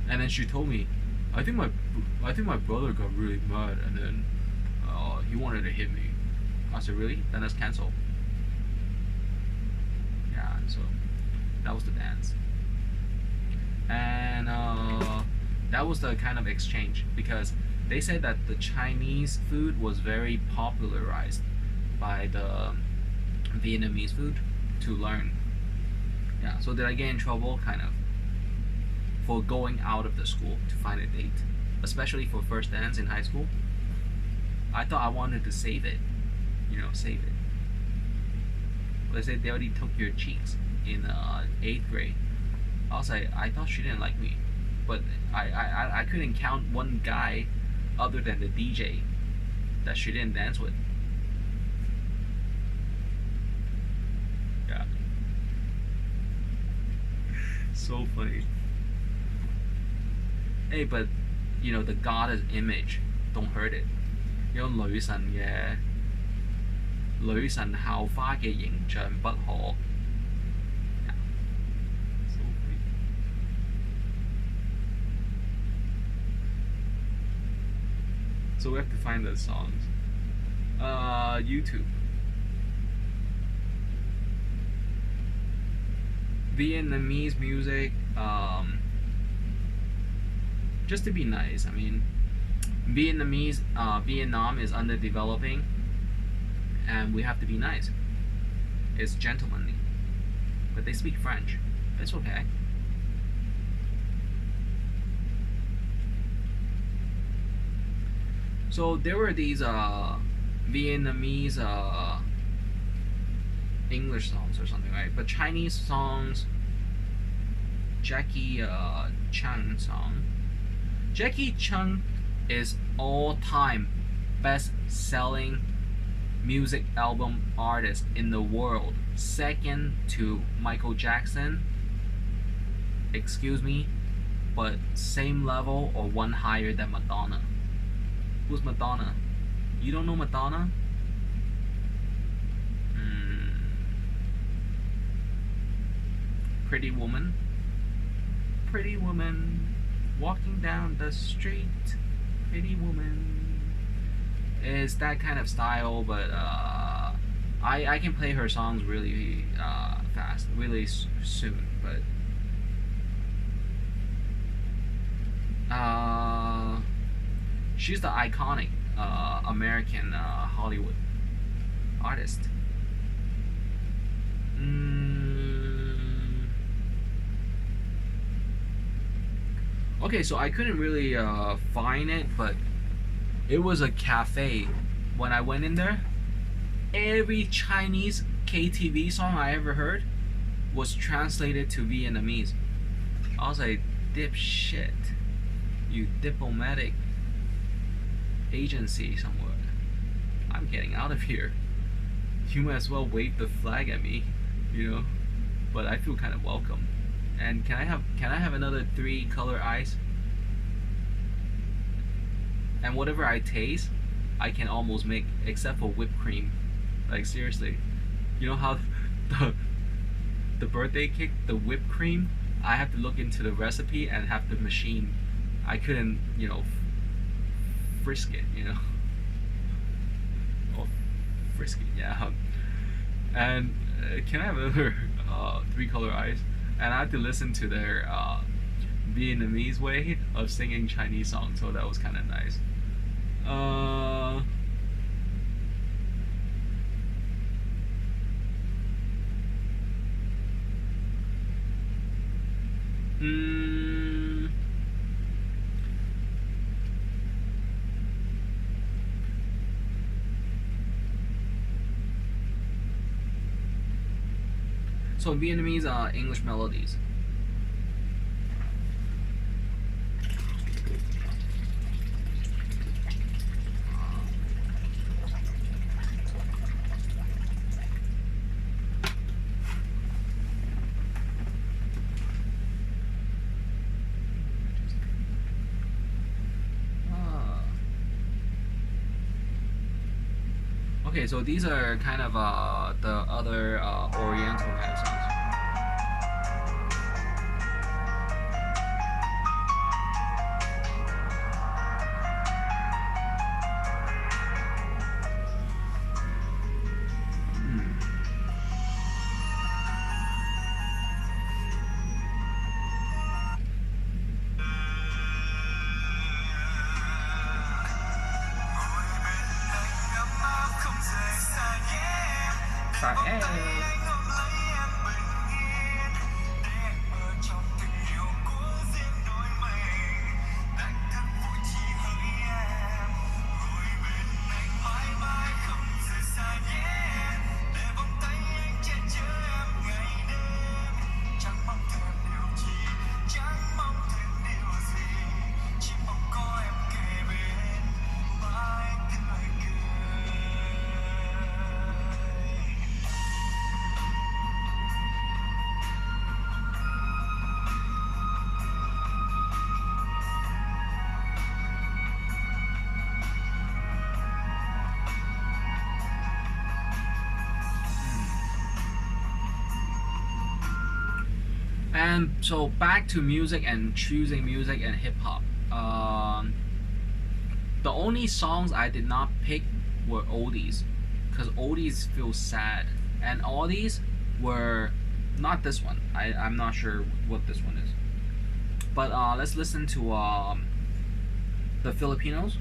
S1: then she told me, I think my brother got really mad, and then he wanted to hit me. I said, really? Then let's cancel. Yeah, so that was the dance. And that was the kind of exchange, because they said that the Chinese food was very popularized by the Vietnamese food to learn. Yeah, so did I get in trouble? Kind of. For going out of the school to find a date, especially for first dance in high school. I thought I wanted to save it, save it. But they said they already took your cheeks in 8th grade. I was like, I thought she didn't like me, but I couldn't count one guy other than the DJ that she didn't dance with. Yeah. So funny. Hey, but the goddess image, don't hurt it. 有女神校花嘅形象不可。Yeah. So funny. So we have to find the songs. YouTube. Vietnamese music, just to be nice. I mean, Vietnam is underdeveloping, and we have to be nice. It's gentlemanly, but they speak French. It's okay. So there were these Vietnamese English songs or something, right? But Chinese songs, Jackie Chan song. Jackie Chan is all-time best-selling music album artist in the world, second to Michael Jackson. Excuse me, but same level or one higher than Madonna. Who's Madonna? You don't know Madonna? Pretty Woman. Pretty Woman walking down the street. Pretty Woman. It's that kind of style, but I can play her songs really fast, really soon. But she's the iconic American Hollywood artist. Okay, so I couldn't really find it, but it was a cafe. When I went in there, every Chinese KTV song I ever heard was translated to Vietnamese. I was like, dipshit, you diplomatic agency somewhere. I'm getting out of here. You might as well wave the flag at me, you know. But I feel kind of welcome. And can I have another 3 color ice? And whatever I taste, I can almost make, except for whipped cream. Like seriously, you know how the birthday cake, the whipped cream, I have to look into the recipe and have the machine. I couldn't, you know, frisk it, you know. Oh, frisk it, yeah. And can I have another 3 color ice? And I had to listen to their Vietnamese way of singing Chinese songs, so that was kind of nice. So Vietnamese English melodies. Okay, so these are kind of the other Oriental kind of songs. And so back to music and choosing music and hip hop. The only songs I did not pick were oldies, because oldies feel sad, and oldies were Not this one. I'm not sure what this one is. But let's listen to the Filipinos.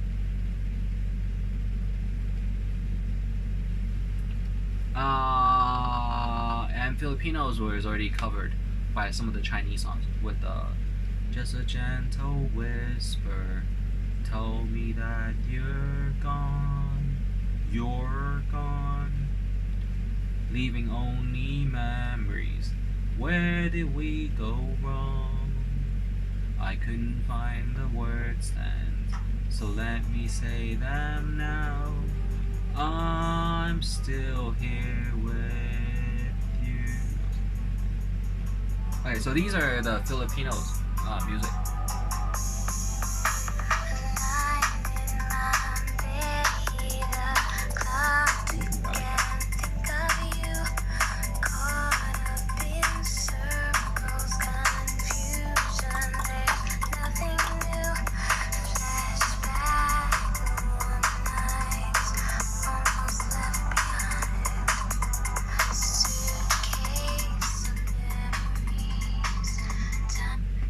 S1: And Filipinos was already covered by some of the Chinese songs with just a gentle whisper told me that you're gone, leaving only memories. Where did we go wrong? I couldn't find the words then, so let me say them now. I'm still here with you. Okay, so these are the Filipinos music.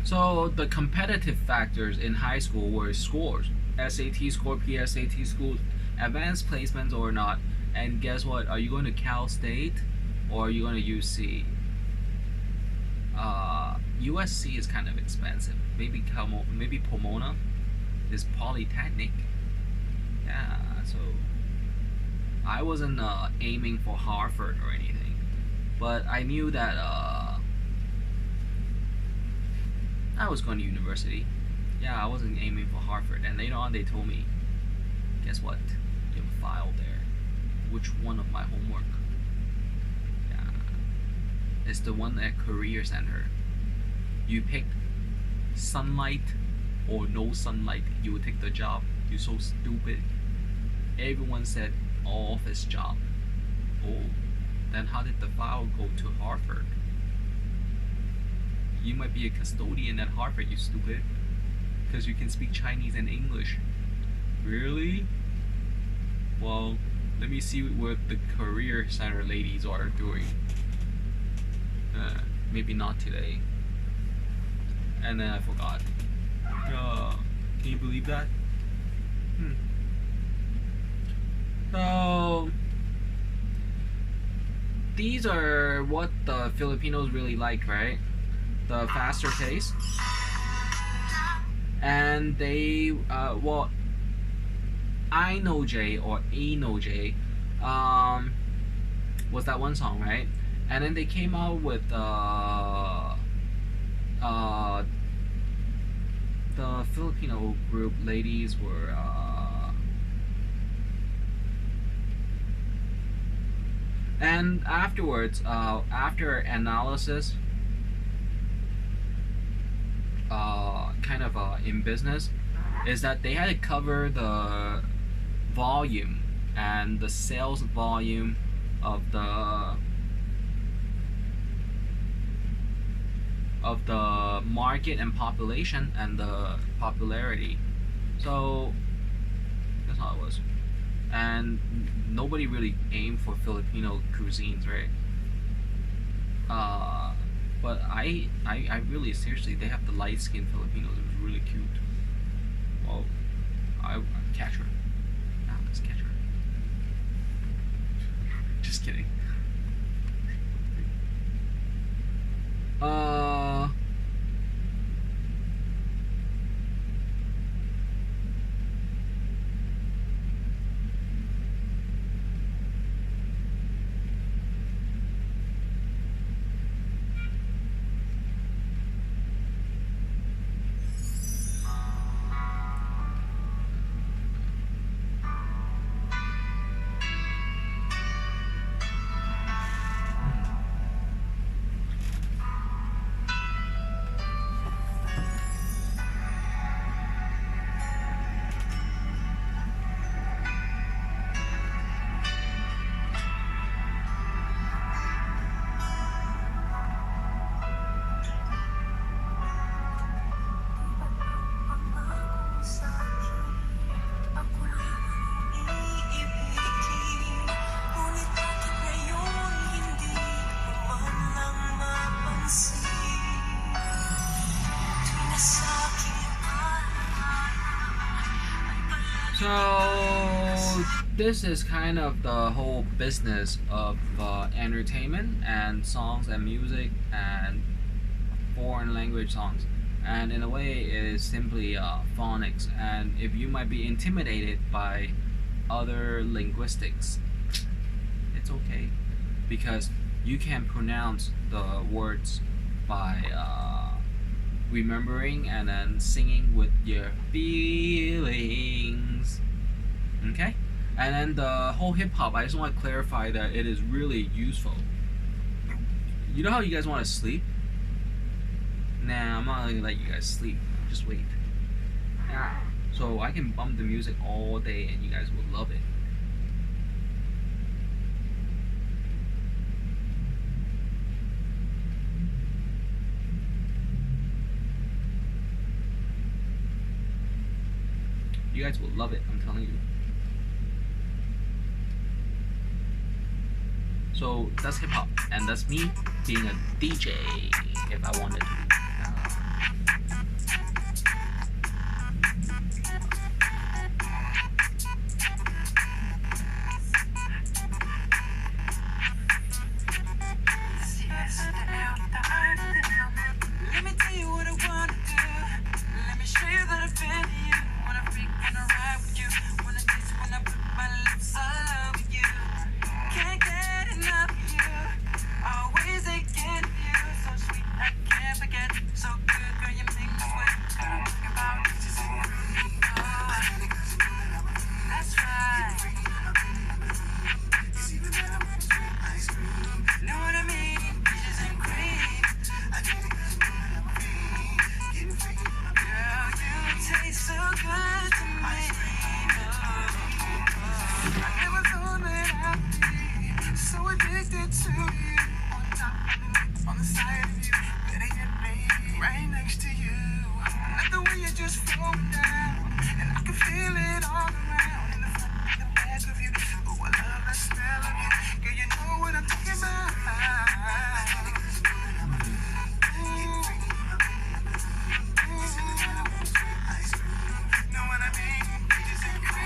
S1: So the competitive factors in high school were scores, SAT score, PSAT score, advanced placements or not. And guess what? Are you going to Cal State or are you going to UC? USC is kind of expensive. Maybe Pomona is Polytechnic. Yeah, so I wasn't aiming for Harvard or anything, but I knew that I was going to university. Yeah, I wasn't aiming for Harvard. And later on, they told me, guess what? You have a file there. Which one of my homework? Yeah, it's the one at Career Center. You pick sunlight or no sunlight, you will take the job. You're so stupid. Everyone said office job. Oh, then how did the file go to Harvard? You might be a custodian at Harvard, you stupid. Because you can speak Chinese and English. Really? Well, let me see what the Career Center ladies are doing. Maybe not today. And then I forgot. Can you believe that? So, these are what the Filipinos really like, right? The faster pace. And they, well, I Know J or A Know J was that one song, right? And then they came out with the Filipino group ladies were and afterwards, after analysis, kind of in business, is that they had to cover the volume and the sales volume of the market and population and the popularity. So that's how it was. And nobody really aimed for Filipino cuisines, right? But I really seriously, they have the light skinned Filipinos. It was really cute. Well, I catch her. Now let's catch her. Just kidding. So this is kind of the whole business of entertainment and songs and music and foreign language songs. And in a way, it is simply phonics. And if you might be intimidated by other linguistics, it's okay, because you can pronounce the words by remembering and then singing with your feelings. Okay? And then the whole hip hop, I just want to clarify that it is really useful. You know how you guys want to sleep? Nah, I'm not gonna let you guys sleep. Just wait. Yeah. So I can bump the music all day and you guys will love it. You guys will love it, I'm telling you. So that's hip hop, and that's me being a DJ if I wanted to.
S2: Let me tell you what I wanna do. Let me show you that I feel you. Wanna freak, wanna ride with you. Wanna taste when I put my lips all over you. Can't get enough of you. Always again you. So sweet, I can't forget. So good, girl, you make me sweat. Girl, I'm thinking about riches and greed. Oh, that's right. Know what I mean? Riches and greed. Girl, you taste so good to me. I never thought that I'd be so addicted to you. On top of me, on the side of you, better yet, baby, right next to you. I like the way you just flow down, and I can feel it all around in the front and the back of you. Oh, I love the smell of you. Girl, you know what I'm talking about. Know what I mean? Peaches and cream.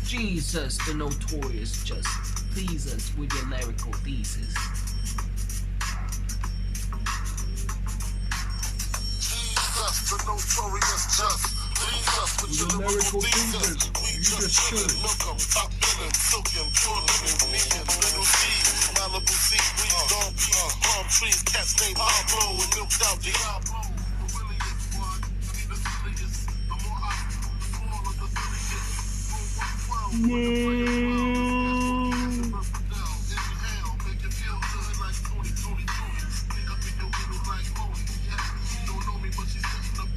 S1: Jesus, the notorious, just please us with your lyrical thesis.
S3: Jesus, the notorious just. Please us with your lyrical thesis. We just chillin', milk 'em, top billin', silkin', pure linen, me and little C, Malibu sea breeze, dawn peas, palm trees, cats named Pablo and milked out Diablo. The williest one, be the silliest. The more I do, the smaller the silliest. Roll 112, inhale, make it feel good like 2022. Pick up in your middle like Moni, yeah. She don't know me, but she's setting up.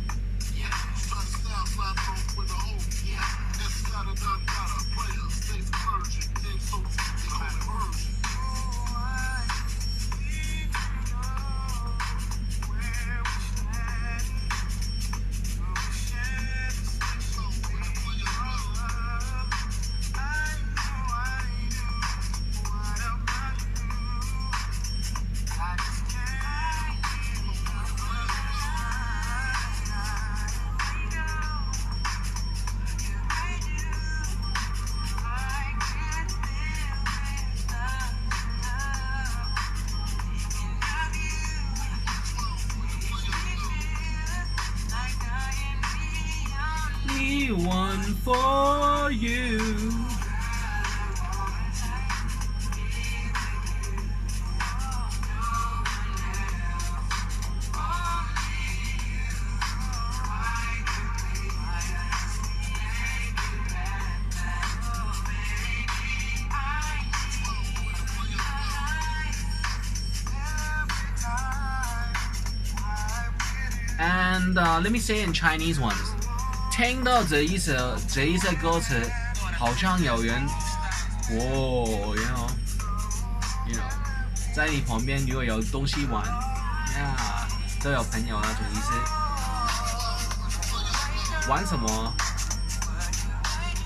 S3: Yeah, try to style slide from with a hole. Yeah, Escada, Don Gata, player, stays virgin, game so deep, they call it version.
S1: We won for you. And let me say in Chinese ones. 听到这一首歌词，好像有人，哦，you know，在你旁边如果有东西玩，呀，都有朋友那种意思。玩什么？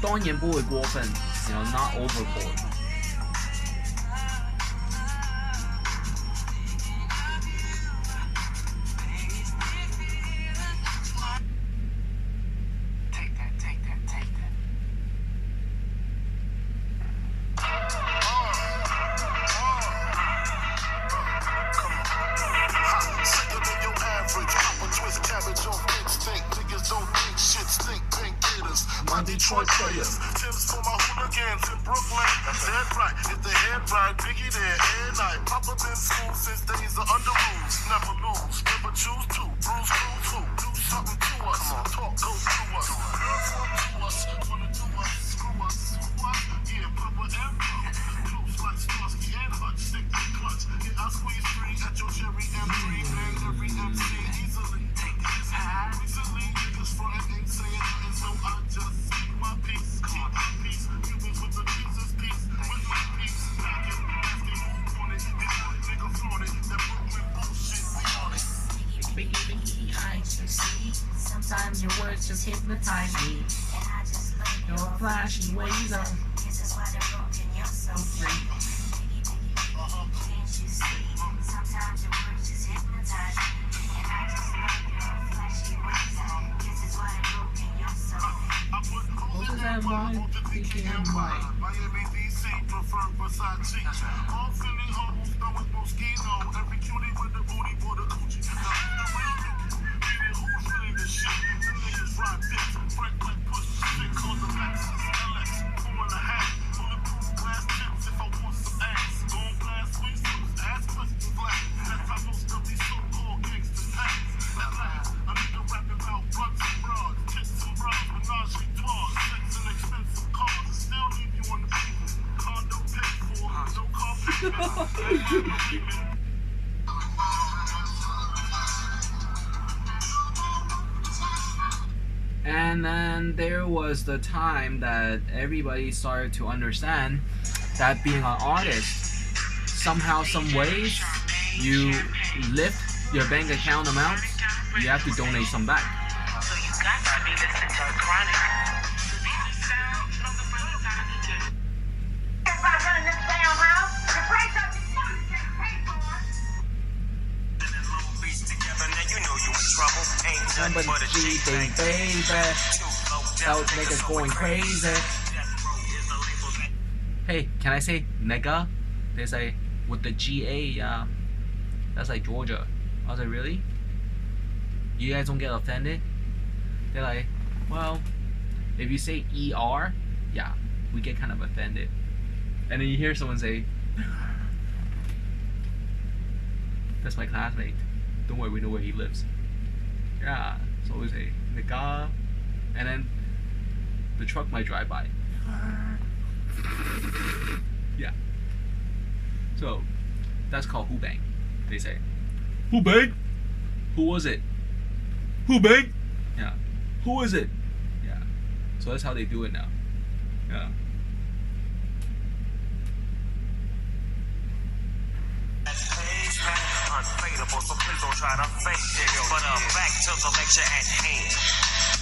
S1: 當然不會過分，you know, not overboard。Detroit
S3: players, Tim's for my hooligans in Brooklyn. That's right. If the head right, Biggie there, and night. Papa been school since days of under rules. Never lose, never choose to. Bruise, cruise, who? Do something to us. Talk goes through us. Girls want to us, wanna do us, screw us. What? Yeah, Papa and Pop. Close like Starsky and Hutch, stick to clutch. Yeah, I squeeze three at your cherry M3. Man, every MC easily. Take this high. Recently, niggas frontin' ain't saying nothing, so I just my peace, keep my peace, Cubans with the Jesus peace, with my peace, packing, asking who want it, nigga flaunt it, that Brooklyn bullshit, we on it.
S4: Biggie, I just see, sometimes your words just hypnotize me, and I just love your flashy ways of, this is why they're broken, you're so free. Biggie, can't you see, sometimes your words just hypnotize me, and I just love your flashy ways of, this is why they're broken, you're so free.
S3: That wine, thinking I'm white. Miami, DC, prefer Versace. All Philly hoes know it's Moschino. Every cutie with the booty for the coochie. Now who's the real nigga? Meaning who's really the shit? The niggas ride dicks. Frank like push shit called the Lexus LX. 4.5. Bulletproof glass tips if I want some ass. Gold glass sweet suits, ass pussy black. That's how most of these so-called gangsters act. A nigga rapping about blunts and broads, tits and bras, menage a trois, sex and expensive cars, and still leave you on the pavement. Condo paid for, no car payment.
S1: And then there was the time that everybody started to understand that being an artist, somehow, some ways, you lift your bank account amount, you have to donate some back.
S4: So you got to be listening to Chronic.
S1: Somebody G, baby, those niggas going crazy. Hey, can I say nigga? They say with the GA, that's like Georgia. I was like, really? You guys don't get offended? They're like, well, if you say ER, yeah, we get kind of offended. And then you hear someone say, that's my classmate. Don't worry, we know where he lives. Yeah, so always say nigga, and then the truck might drive by. Yeah. So that's called who bang. They say, who bang? Who was it? Who bang? Yeah. Who is it? Yeah. So that's how they do it now. Yeah.
S2: Unfadable, so please don't try to fake it. But back to the lecture at hand.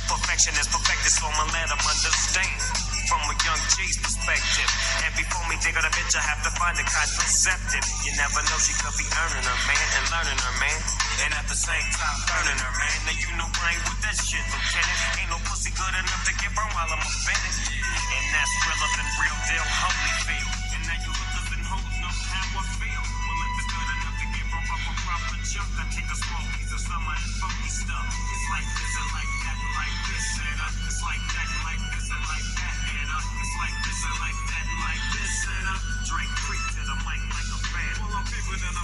S2: Perfection is perfected, so I'ma let them understand. From a young G's perspective. And before me dig out a bitch, I have to find a contraceptive. You never know, she could be earning her man and learning her man. And at the same time, burning her man. Now you know I ain't with that shit, Lieutenant. Ain't no pussy good enough to get burned while I'm offended. And that's realer than real deal, holy feel. And now you lookers and hoes know how I feel. Well, if it's good enough to get broke up a proper jump, I take a small piece of some of that funky stuff. It's like this and like that and like this and it's like that and like this and like that and it's like this and like that and like this and Drake creep to the mic like a fan. Well, I'm bigger than a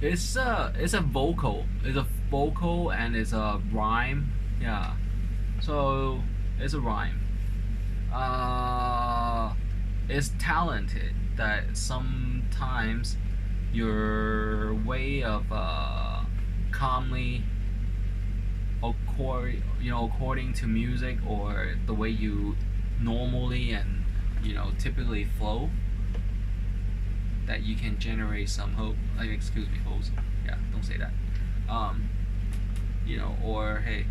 S1: It's a vocal. It's a vocal and it's a rhyme. Yeah. So it's a rhyme. It's talented that sometimes your way of calmly according to music or the way you normally and typically flow, that you can generate some hope. Like, excuse me, hoes. Yeah, don't say that. Or hey,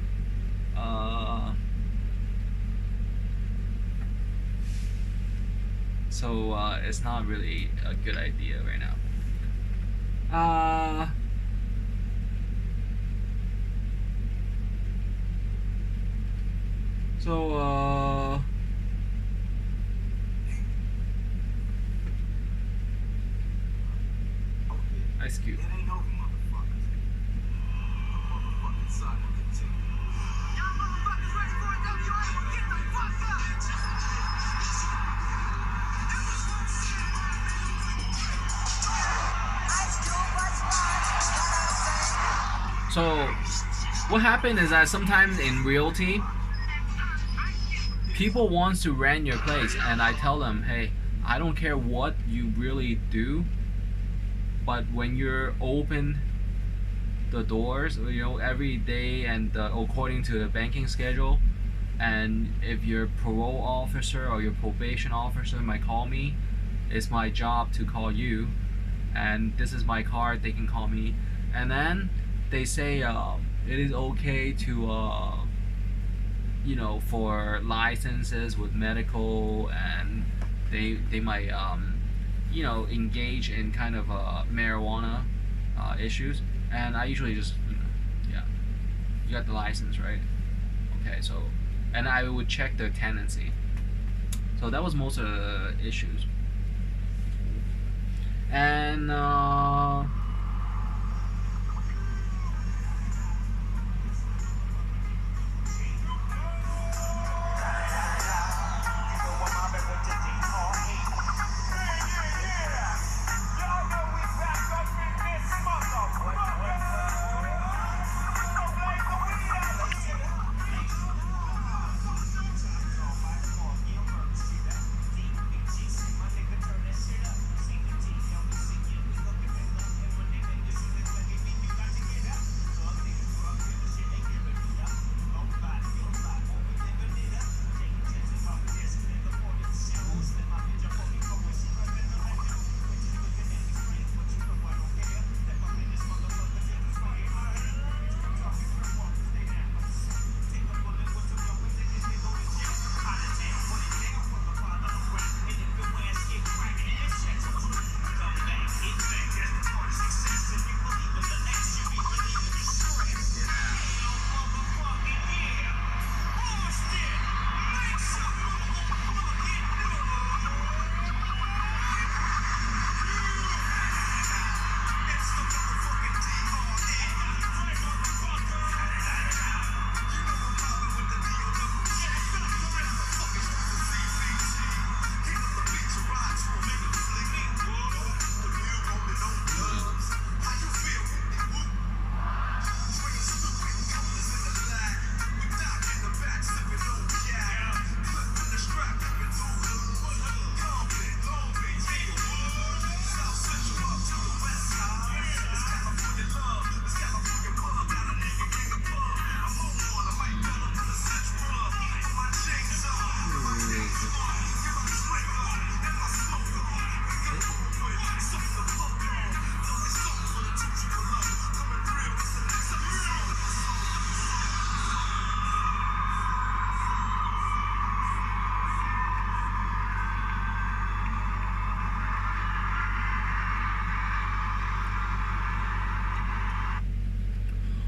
S1: So it's not really a good idea right now. So Ice Cube.
S2: It ain't over, motherfuckers. Motherfucking side will continue. Y'all motherfuckers ready for a WA? Get the fuck up!
S1: So what happened is that sometimes in realty, people wants to rent your place, and I tell them, hey, I don't care what you really do, but when you're open the doors, every day and according to the banking schedule, and if your parole officer or your probation officer might call me, it's my job to call you, and this is my card, they can call me, and then they say it is okay to for licenses with medical, and they might engage in kind of marijuana issues, and I usually just yeah, you got the license, right? Okay, so, and I would check the tenancy. So that was most of the issues. And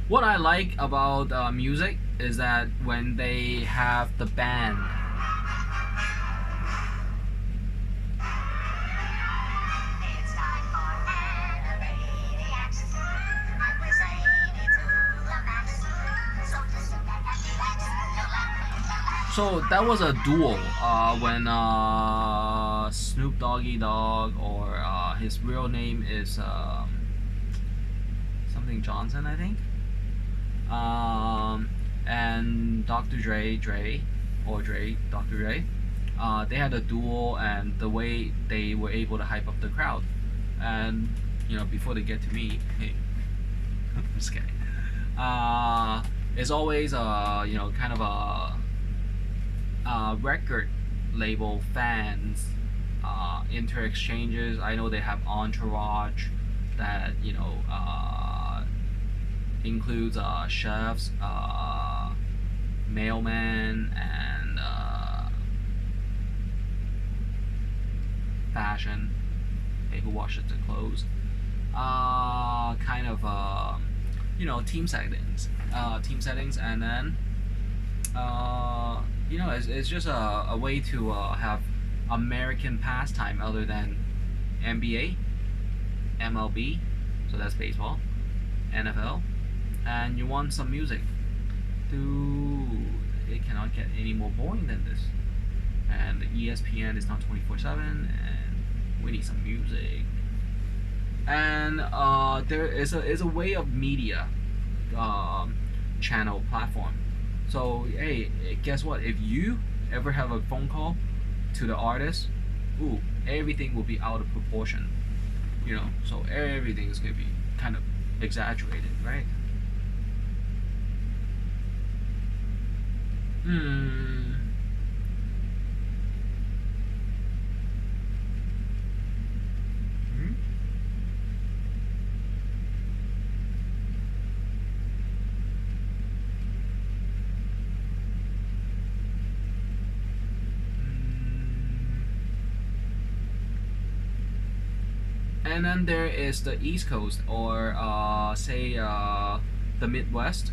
S1: what I like about music is that when they have the band, so that was a duo when Snoop Doggy Dogg, or his real name is something Johnson, I think, and Dr. Dre, Dr. Dre, they had a duel, and the way they were able to hype up the crowd, and before they get to me, hey, I'm just kidding. It's always kind of a record label fans inter-exchanges. I know they have entourage that includes chefs, mailman, and fashion, hey, who washes the clothes, kind of team settings, and then it's just a way to have American pastime other than NBA, MLB, so that's baseball, NFL, and you want some music. Dude, it cannot get any more boring than this. And the ESPN is not 24/7, and we need some music. And there is a way of media channel platform. So hey, guess what? If you ever have a phone call to the artist, everything will be out of proportion. So everything is gonna be kind of exaggerated, right? And then there is the East Coast, or say the Midwest.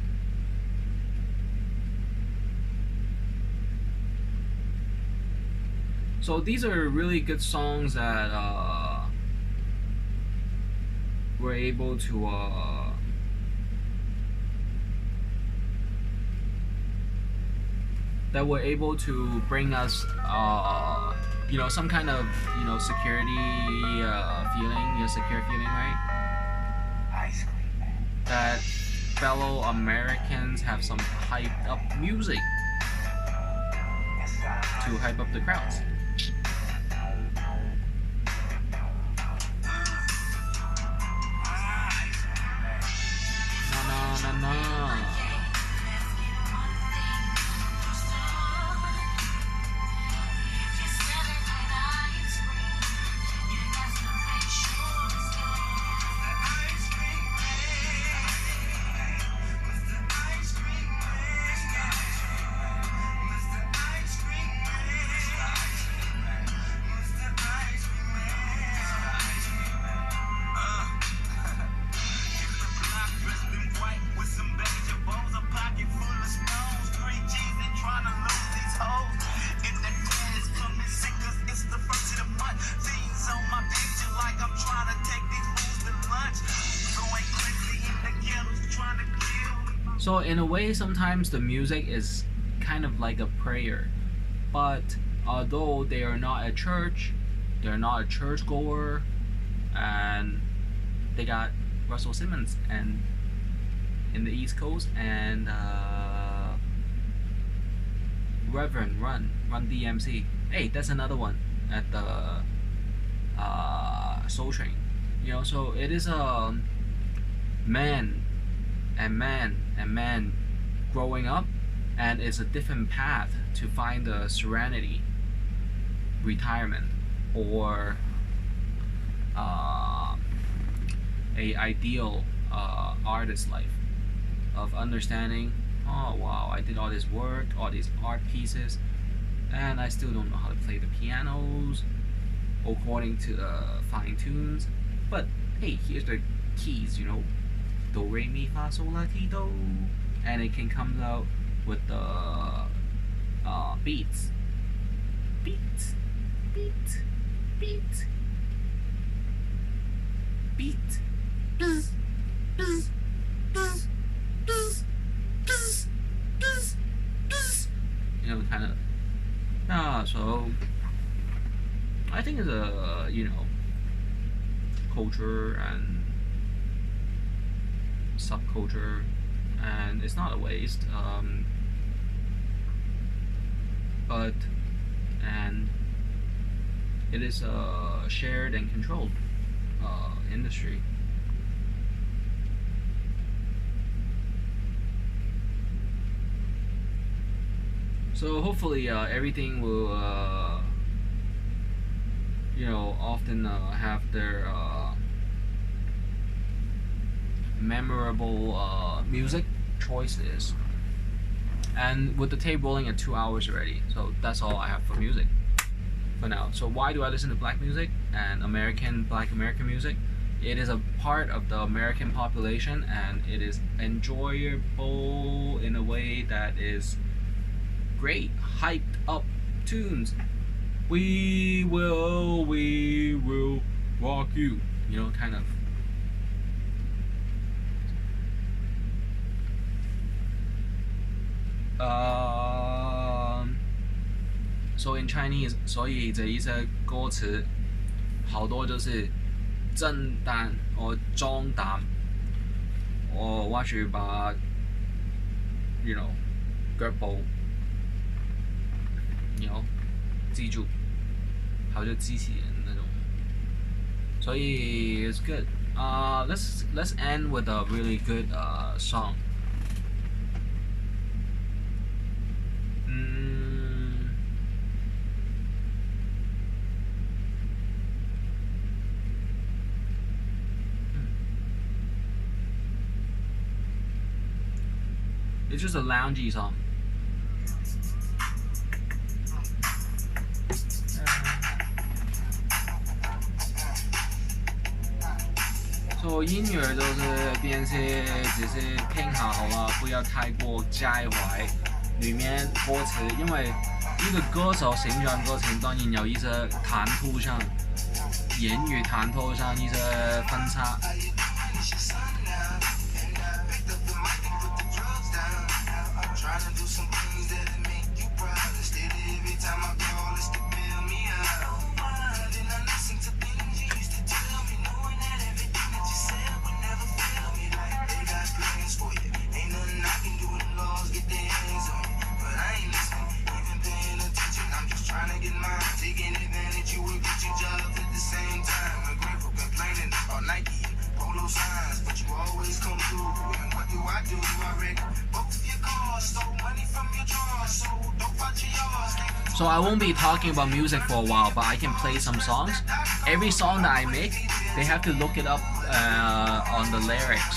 S1: So these are really good songs that were able to bring us some kind of security feeling, secure feeling, right? That fellow Americans have some hyped up music to hype up the crowds. No. So in a way, sometimes the music is kind of like a prayer, but although they are not a church, they're not a churchgoer, and they got Russell Simmons and in the East Coast, and Reverend Run DMC. Hey, that's another one at the Soul Train. So it is a man growing up, and it's a different path to find the serenity, retirement, or a ideal artist life of understanding, oh wow, I did all this work, all these art pieces, and I still don't know how to play the pianos according to the fine tunes, but hey, here's the keys, do, re, mi, fa, sol, la, ti, do, and it can come out with the beats. Bzz, bzz, bzz, bzz, bzz, bzz, bzz. Kind of. So I think it's a culture and subculture, and it's not a waste, but it is a shared and controlled industry. So hopefully everything will often have their memorable music choices. And with the tape rolling at 2 hours already, so that's all I have for music. for now. So why do I listen to black music and black American music? It is a part of the American population, and it is enjoyable in a way that is great, hyped up tunes. We will rock you, kind of. So in Chinese， 所以这一些歌词好多就是震旦或裝膽，或者把腳步記住，好就支持人那種，所以 it's good. Let's end with a really good song. It's just a loungy song. So 音乐都是变成只是听下好了，不要太过介怀里面歌词，因为一个歌手成长过程當然有一些談吐上、言語談吐上一些分差。So I won't be talking about music for a while, but I can play some songs. Every song that I make, they have to look it up on the lyrics.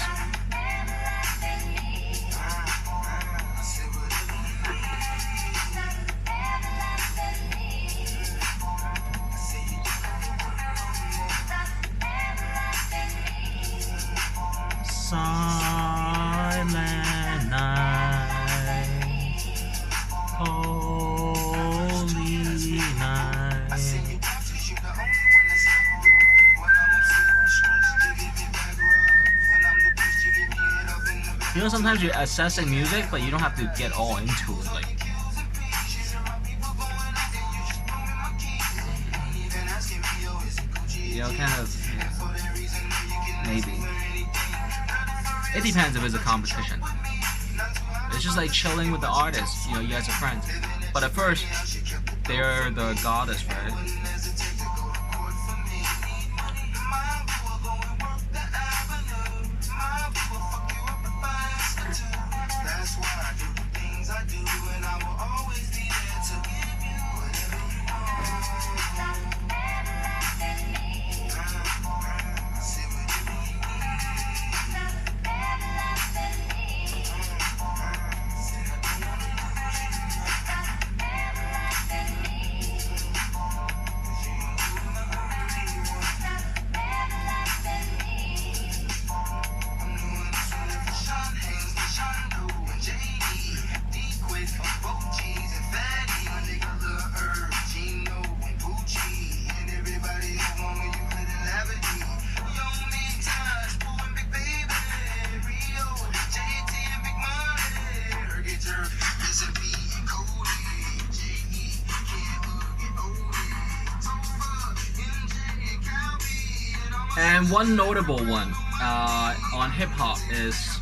S1: Silent night, holy night. Sometimes you're assessing music, but you don't have to get all into it. Like, kind of, maybe. It depends if it's a competition. It's just like chilling with the artist, you guys are friends. But at first, they're the goddess, right? And one notable one on HipHop is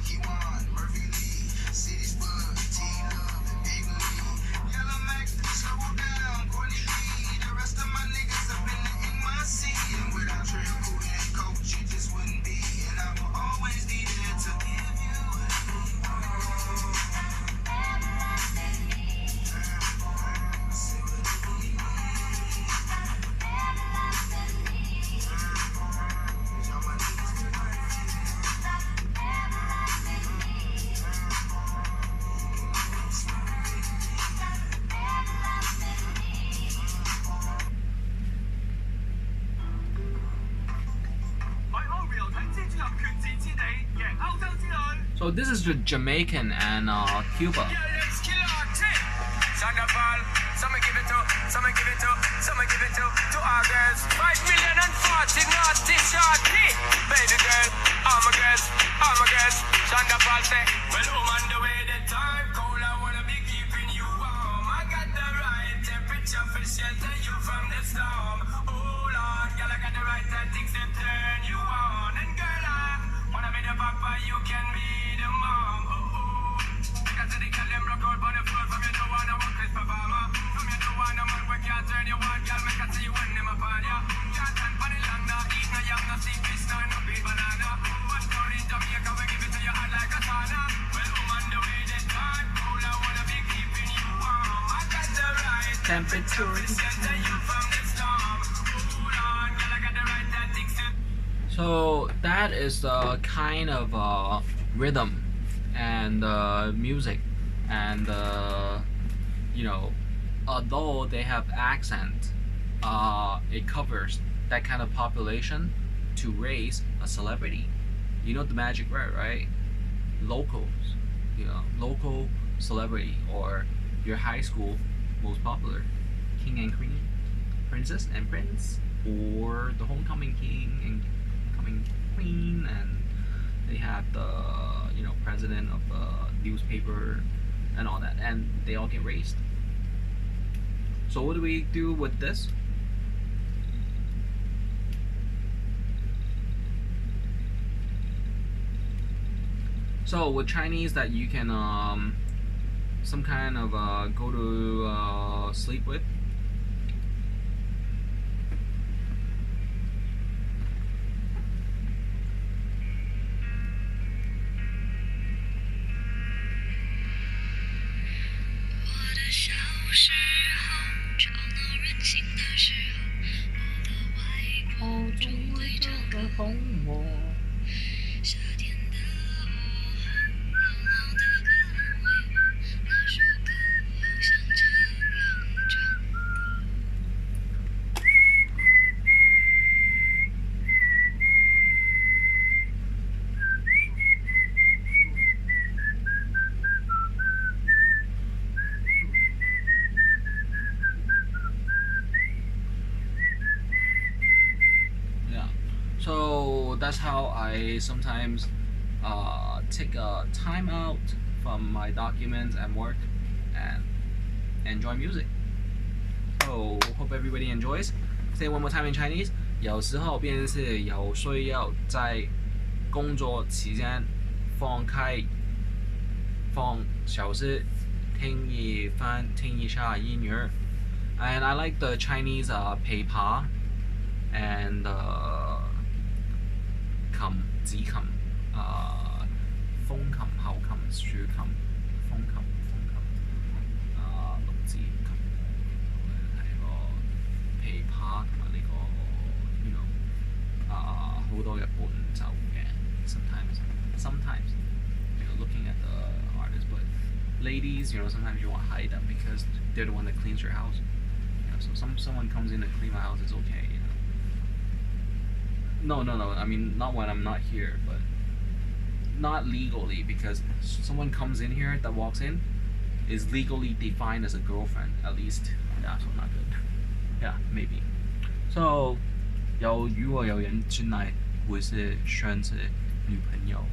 S1: So this is the Jamaican and Cuba.
S2: Some give it to our girls. 5 million and 40 naughty shorty. Baby girl, all my girls. Shonda Paul say, well, I'm on the way, the time cold. I wanna be keeping you warm. I got the right temperature for shelter you from the storm. Hold on, girl, I got the right tactics to turn you on. And girl, I wanna be the papa, you can be the mom. Because the girl them rock out on the floor from you don't wanna work this performer. From you don't wanna man we can't turn you on, girl, make I see you when them upon ya. Can't stand for the long, no eat, no yam, no steam fish, no beef banana. But down in Jamaica we give it to you hot like a sauna. Well, I'm on the way, the time cold, I wanna be keeping you warm. I got the right temperature to shelter you from the storm. Hold on, girl, I got the right tactics to.
S1: So that is the kind of rhythm and music, and although they have accent, it covers that kind of population to raise a celebrity. You know the magic word, right? Locals, local celebrity, or your high school most popular king and queen, princess and prince, or the homecoming king and homecoming queen, and they have the president of the newspaper and all that, and they all get raised. So what do we do with this? So with Chinese, that you can some kind of go to sleep with. So that's how I sometimes take a time out from my documents and work and enjoy music. So hope everybody enjoys. Say one more time in Chinese. 有时候便是有需要在工作期间放小时听一下音乐。And I like the Chinese peipa and子琴、風琴、口琴、豎琴、風琴、六字琴，係個琵琶同埋呢個好多嘅伴奏嘅。Sometimes looking at the artist, but ladies, sometimes you want to hide them because they're the one that cleans your house. So someone comes in to clean my house, it's okay. No. I mean, not when I'm not here, but not legally, because someone comes in here that walks in is legally defined as a girlfriend, at least. Yeah, so not good. Yeah, maybe. So, 如果有人进来会是选择女朋友。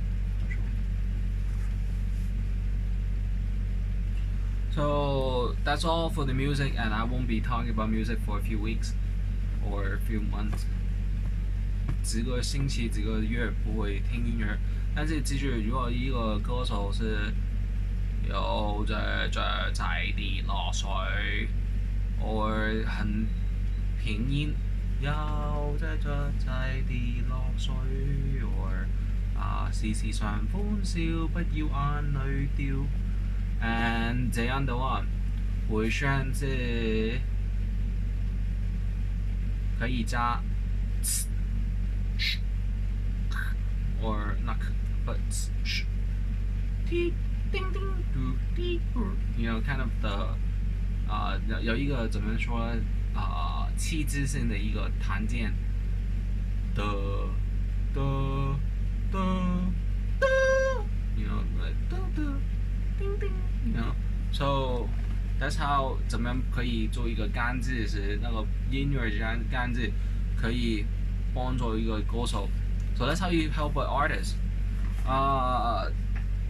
S1: So that's all for the music, and I won't be talking about music for a few weeks or a few months. 几个星期、几个月不会听音乐，但是记住，如果一个歌手是有着在地落水，或很平音，有着在地落水，或時時常歡笑，不要眼淚掉。And 這樣的話，會選擇可以加 or not but kind of the 有一个怎么说气质性的一个弹键的 you know, like ding ding, you know. So that's how 怎么样可以做一个干字是那个音乐干字可以帮助一个歌手。So that's how you help an artist.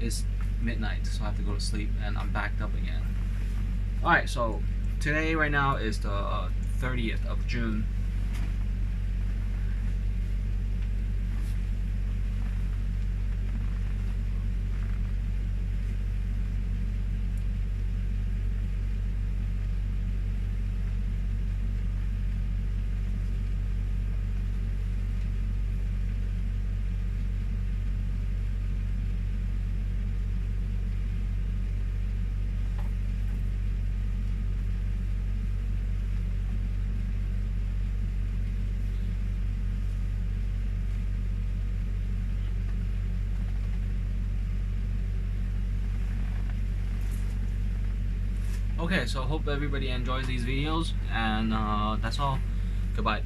S1: It's midnight, so I have to go to sleep, and I'm backed up again. All right, so today right now is the 30th of June. Okay, so hope everybody enjoys these videos, and that's all. Goodbye.